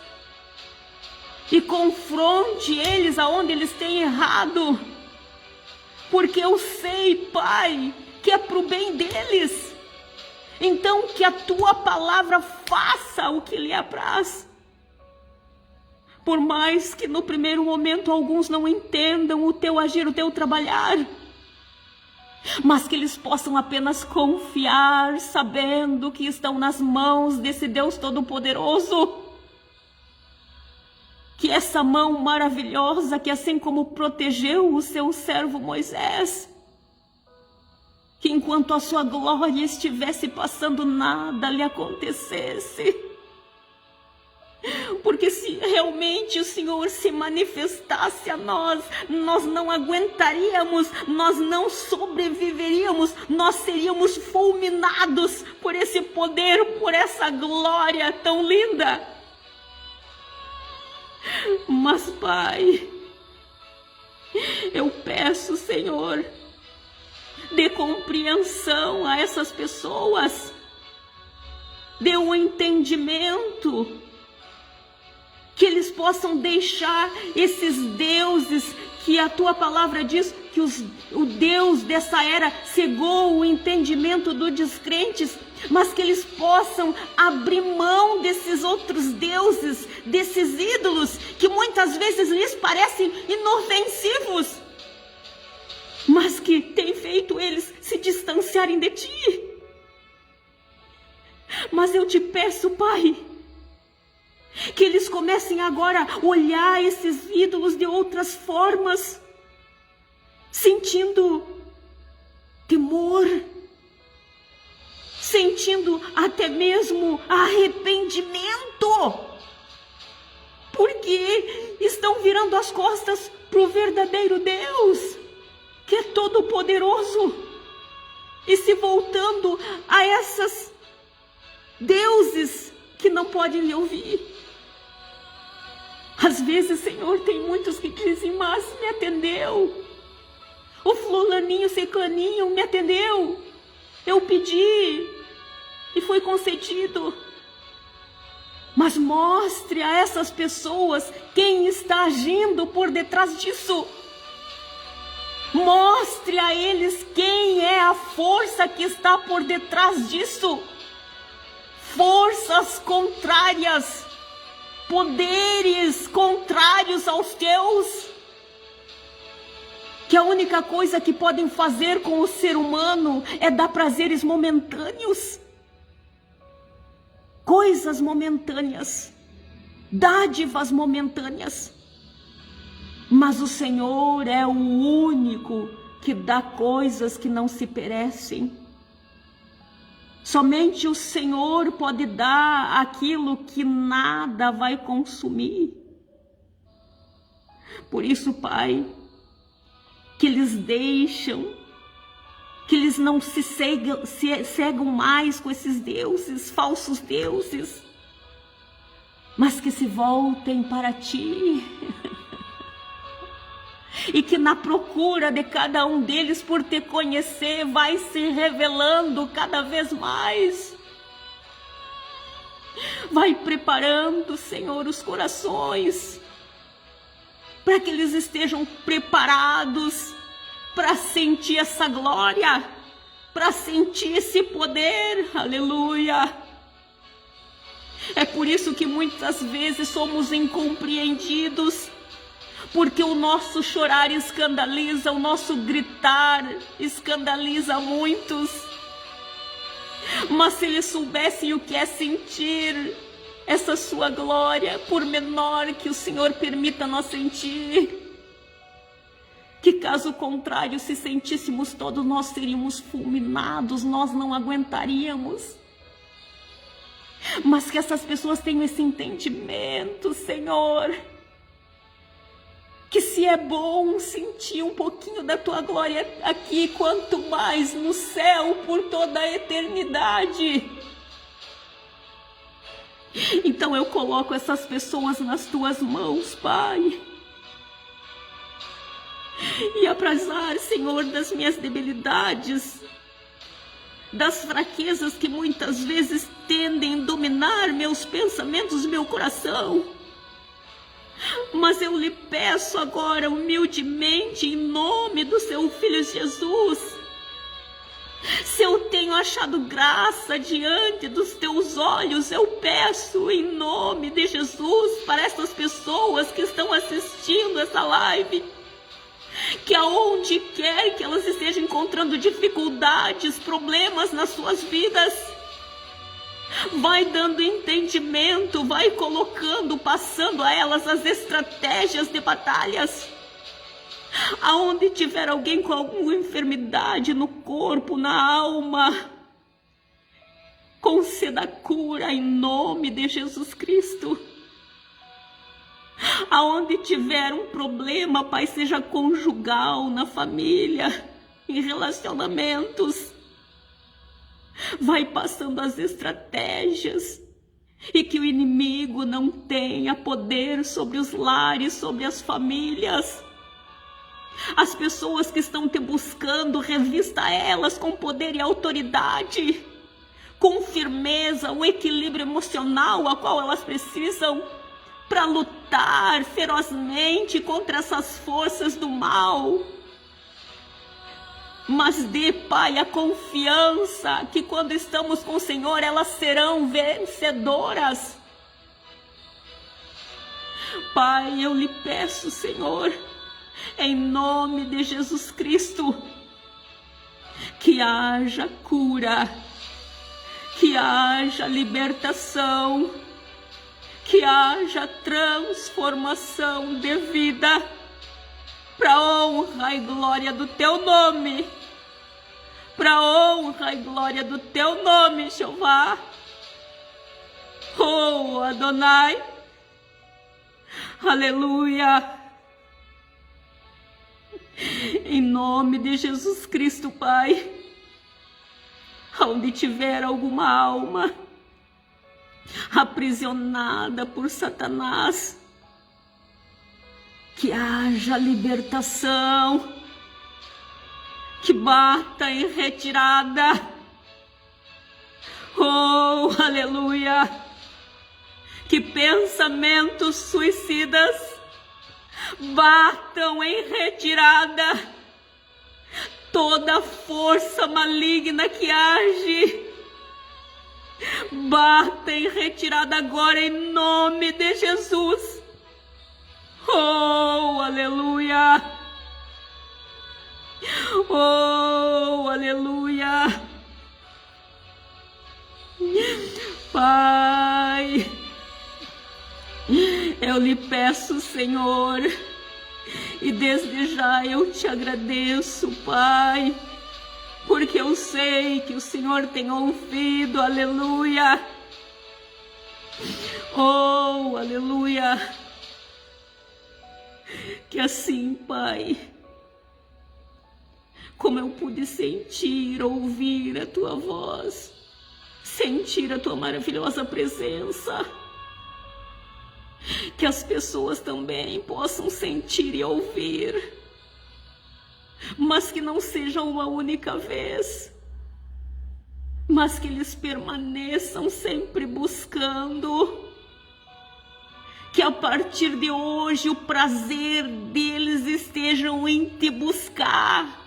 e confronte eles aonde eles têm errado, porque eu sei, Pai, que é para o bem deles. Então que a Tua palavra faça o que lhe apraz. Por mais que no primeiro momento alguns não entendam o Teu agir, o Teu trabalhar, mas que eles possam apenas confiar, sabendo que estão nas mãos desse Deus Todo-Poderoso. Que essa mão maravilhosa, que assim como protegeu o seu servo Moisés, que enquanto a sua glória estivesse passando, nada lhe acontecesse. Porque se realmente o Senhor se manifestasse a nós, nós não aguentaríamos, nós não sobreviveríamos, nós seríamos fulminados por esse poder, por essa glória tão linda. Mas, Pai, eu peço, Senhor, dê compreensão a essas pessoas, dê um entendimento, que eles possam deixar esses deuses que a tua palavra diz que o Deus dessa era cegou o entendimento dos descrentes, mas que eles possam abrir mão desses outros deuses, desses ídolos, que muitas vezes lhes parecem inofensivos, mas que tem feito eles se distanciarem de ti. Mas eu te peço, Pai, que eles comecem agora a olhar esses ídolos de outras formas, sentindo temor, sentindo até mesmo arrependimento, porque estão virando as costas para o verdadeiro Deus, que é todo-poderoso, e se voltando a essas deuses que não podem lhe ouvir. Às vezes, Senhor, tem muitos que dizem, mas me atendeu. O fulaninho, ciclaninho me atendeu. Eu pedi e foi concedido. Mas mostre a essas pessoas quem está agindo por detrás disso. Mostre a eles quem é a força que está por detrás disso. Forças contrárias, poderes contrários aos teus, que a única coisa que podem fazer com o ser humano é dar prazeres momentâneos, coisas momentâneas, dádivas momentâneas. Mas o Senhor é o único que dá coisas que não se perecem. Somente o Senhor pode dar aquilo que nada vai consumir. Por isso, Pai, que eles deixam, que eles não se cegam mais com esses deuses, falsos deuses, mas que se voltem para Ti. E que na procura de cada um deles por te conhecer, vai se revelando cada vez mais. Vai preparando, Senhor, os corações, para que eles estejam preparados para sentir essa glória, para sentir esse poder. Aleluia! É por isso que muitas vezes somos incompreendidos, porque o nosso chorar escandaliza, o nosso gritar escandaliza muitos. Mas se eles soubessem o que é sentir essa sua glória, por menor que o Senhor permita nós sentir, que caso contrário, se sentíssemos todos, nós seríamos fulminados, nós não aguentaríamos. Mas que essas pessoas tenham esse entendimento, Senhor, que se é bom sentir um pouquinho da Tua glória aqui, quanto mais no céu por toda a eternidade. Então eu coloco essas pessoas nas Tuas mãos, Pai. E apesar, Senhor, das minhas debilidades, das fraquezas que muitas vezes tendem a dominar meus pensamentos, meu coração, mas eu lhe peço agora humildemente, em nome do Seu Filho Jesus, se eu tenho achado graça diante dos Teus olhos, eu peço em nome de Jesus para essas pessoas que estão assistindo essa live, que aonde quer que elas estejam encontrando dificuldades, problemas nas suas vidas, vai dando entendimento, vai colocando, passando a elas as estratégias de batalhas. Aonde tiver alguém com alguma enfermidade no corpo, na alma, conceda cura em nome de Jesus Cristo. Aonde tiver um problema, Pai, seja conjugal, na família, em relacionamentos, vai passando as estratégias, e que o inimigo não tenha poder sobre os lares, sobre as famílias. As pessoas que estão te buscando, revista elas com poder e autoridade, com firmeza, o equilíbrio emocional a qual elas precisam, para lutar ferozmente contra essas forças do mal. Mas dê, Pai, a confiança que quando estamos com o Senhor, elas serão vencedoras. Pai, eu lhe peço, Senhor, em nome de Jesus Cristo, que haja cura, que haja libertação, que haja transformação de vida, para honra e glória do Teu nome, para honra e glória do Teu nome, Jeová. Oh, Adonai, aleluia. Em nome de Jesus Cristo, Pai, onde tiver alguma alma aprisionada por Satanás, que haja libertação, que bata em retirada. Oh, aleluia! Que pensamentos suicidas batam em retirada. Toda força maligna que age, bata em retirada agora em nome de Jesus. Oh, aleluia! Oh, aleluia! Pai, eu lhe peço, Senhor, e desde já eu te agradeço, Pai, porque eu sei que o Senhor tem ouvido, aleluia. Oh, aleluia. Que assim, Pai, como eu pude sentir, ouvir a Tua voz, sentir a Tua maravilhosa presença, que as pessoas também possam sentir e ouvir, mas que não seja uma única vez, mas que eles permaneçam sempre buscando, que a partir de hoje o prazer deles estejam em te buscar,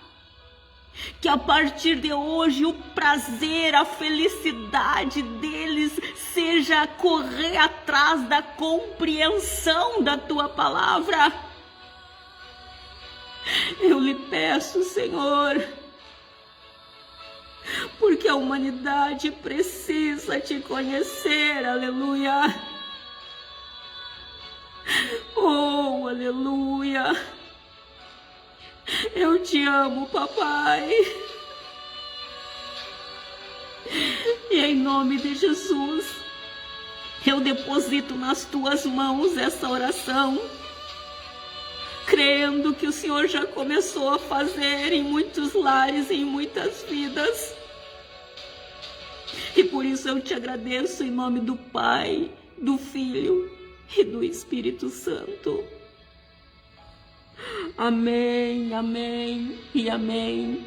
que a partir de hoje o prazer, a felicidade deles seja correr atrás da compreensão da Tua palavra. Eu lhe peço, Senhor, porque a humanidade precisa te conhecer, aleluia. Oh, aleluia. Eu te amo, papai. E em nome de Jesus, eu deposito nas Tuas mãos essa oração, crendo que o Senhor já começou a fazer em muitos lares e em muitas vidas. E por isso eu te agradeço em nome do Pai, do Filho e do Espírito Santo. Amém, amém e amém.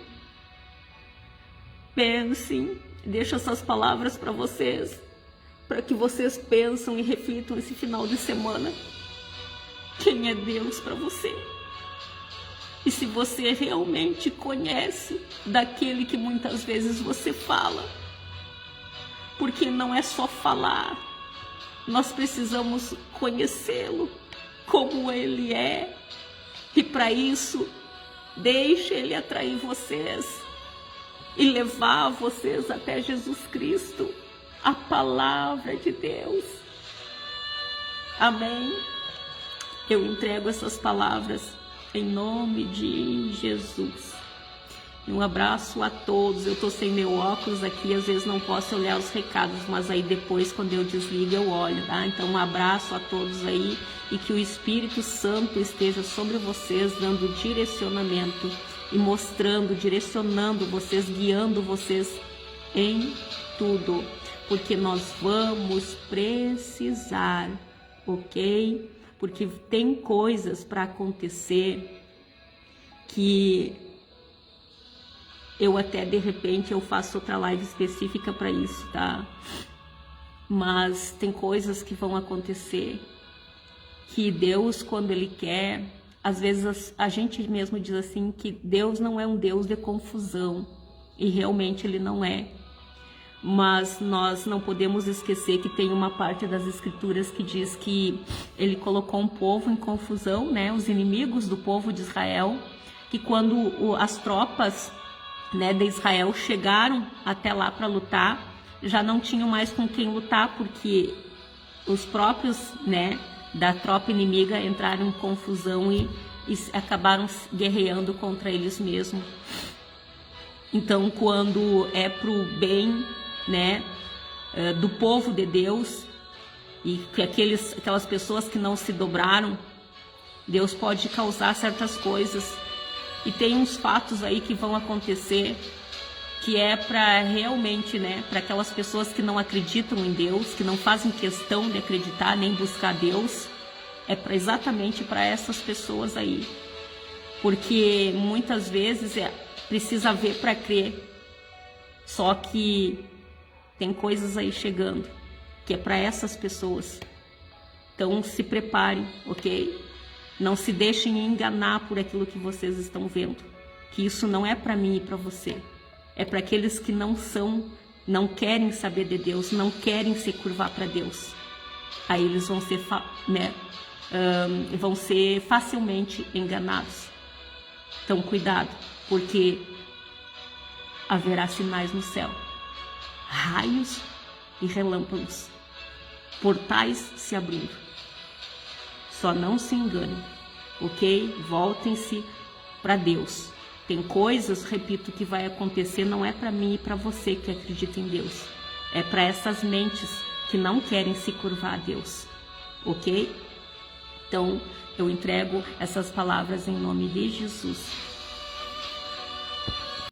Pensem, deixo essas palavras para vocês, para que vocês pensem e reflitam esse final de semana. Quem é Deus para você? E se você realmente conhece daquele que muitas vezes você fala, porque não é só falar, nós precisamos conhecê-lo como ele é. E para isso, deixe ele atrair vocês e levar vocês até Jesus Cristo, a palavra de Deus. Amém? Eu entrego essas palavras em nome de Jesus. E um abraço a todos. Eu estou sem meu óculos aqui, às vezes não posso olhar os recados, mas aí depois, quando eu desligo, eu olho, tá? Então, um abraço a todos aí e que o Espírito Santo esteja sobre vocês, dando direcionamento e mostrando, direcionando vocês, guiando vocês em tudo, porque nós vamos precisar, ok? Porque tem coisas para acontecer que eu até, de repente, eu faço outra live específica para isso, tá? Mas tem coisas que vão acontecer que Deus, quando Ele quer, às vezes a gente mesmo diz assim, que Deus não é um Deus de confusão, e realmente Ele não é. Mas nós não podemos esquecer que tem uma parte das Escrituras que diz que Ele colocou um povo em confusão, né, os inimigos do povo de Israel, que quando as tropas, né, de Israel chegaram até lá para lutar, já não tinham mais com quem lutar, porque os próprios, né, da tropa inimiga entraram em confusão e acabaram guerreando contra eles mesmos. Então, quando é pro bem, né, do povo de Deus, e que aquelas pessoas que não se dobraram, Deus pode causar certas coisas. E tem uns fatos aí que vão acontecer, que é para realmente, né, para aquelas pessoas que não acreditam em Deus, que não fazem questão de acreditar nem buscar Deus, exatamente para essas pessoas aí. Porque muitas vezes precisa ver para crer. Só que tem coisas aí chegando, que é para essas pessoas. Então se preparem, ok? Não se deixem enganar por aquilo que vocês estão vendo. Que isso não é para mim e para você. É para aqueles que não querem saber de Deus, não querem se curvar para Deus. Aí eles vão ser, vão ser facilmente enganados. Então cuidado, porque haverá sinais no céu, raios e relâmpagos, portais se abrindo. Só não se enganem, ok? Voltem-se para Deus. Tem coisas, repito, que vai acontecer, não é para mim e para você que acredita em Deus. É para essas mentes que não querem se curvar a Deus, ok? Então, eu entrego essas palavras em nome de Jesus.